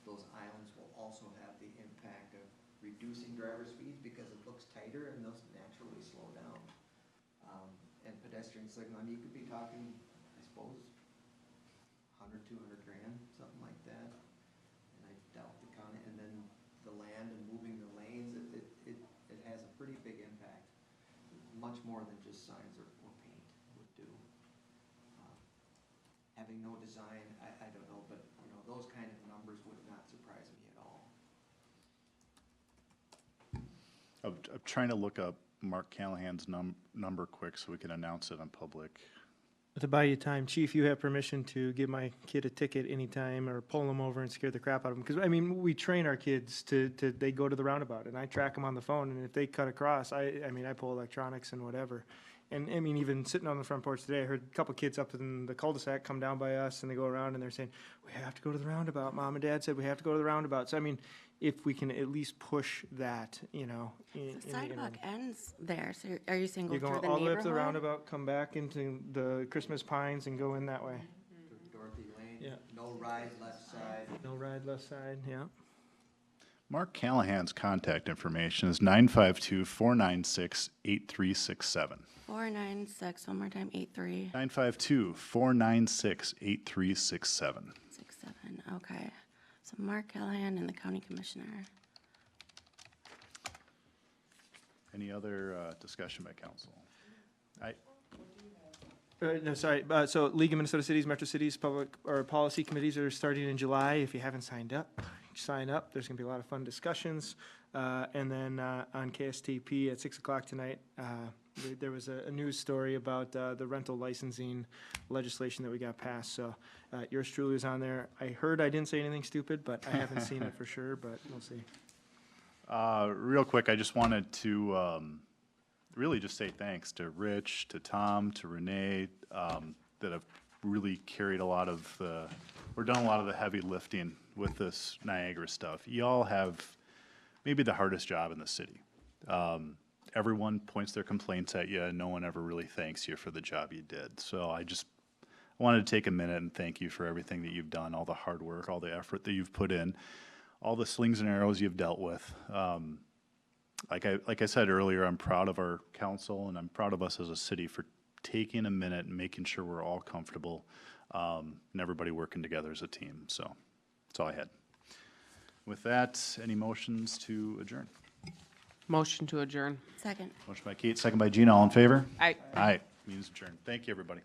Those islands will also have the impact of reducing driver speeds because it looks tighter and those naturally slow down. And pedestrian signal, I mean, you could be talking, I suppose, 100, 200 grand, something like that. And I doubt the county, and then the land and moving the lanes, it has a pretty big impact. Much more than just signs or paint would do. Having no design, I don't know, but, those kind of numbers would not surprise me at all. I'm trying to look up Mark Callahan's number quick so we can announce it on public. To buy you time, Chief, you have permission to give my kid a ticket anytime or pull them over and scare the crap out of them. Because, I mean, we train our kids they go to the roundabout and I track them on the phone. And if they cut across, I pull electronics and whatever. And, I mean, even sitting on the front porch today, I heard a couple kids up in the cul-de-sac come down by us and they go around and they're saying, we have to go to the roundabout. Mom and Dad said we have to go to the roundabout. So, I mean, if we can at least push that, The sidewalk ends there, so are you saying go You through go the all the way up neighborhood? to the roundabout, come back into the Christmas Pines and go in that way. Dorothy Lane, Yeah. no ride left side. No ride left side, yeah. Mark Callahan's contact information is 952-496-8367. 496, one more time, 8367, 952-496-8367. okay. So Mark Callahan and the county commissioner. Any other discussion by council? No, sorry, so League of Minnesota Cities, Metro Cities, public or policy committees are starting in July. If you haven't signed up, sign up. There's gonna be a lot of fun discussions. And then on KSTP at 6 o'clock tonight, there was a news story about the rental licensing legislation that we got passed. So yours truly is on there. I heard I didn't say anything stupid, but I haven't seen it for sure, but we'll see. Real quick, I just wanted to really just say thanks to Rich, to Tom, to Renee, that have really carried a lot of the, or done a lot of the heavy lifting with this Niagara stuff. Y'all have maybe the hardest job in the city. Everyone points their complaints at you, and no one ever really thanks you for the job you did. So I wanted to take a minute and thank you for everything that you've done, all the hard work, all the effort that you've put in, all the slings and arrows you've dealt with. Like I said earlier, I'm proud of our council, and I'm proud of us as a city for taking a minute and making sure we're all comfortable, and everybody working together as a team. So that's all I had. With that, any motions to adjourn? Motion to adjourn. Second. Motion by Kate, second by Gina, all in favor? Aye. Aye, means adjourned. Thank you, everybody.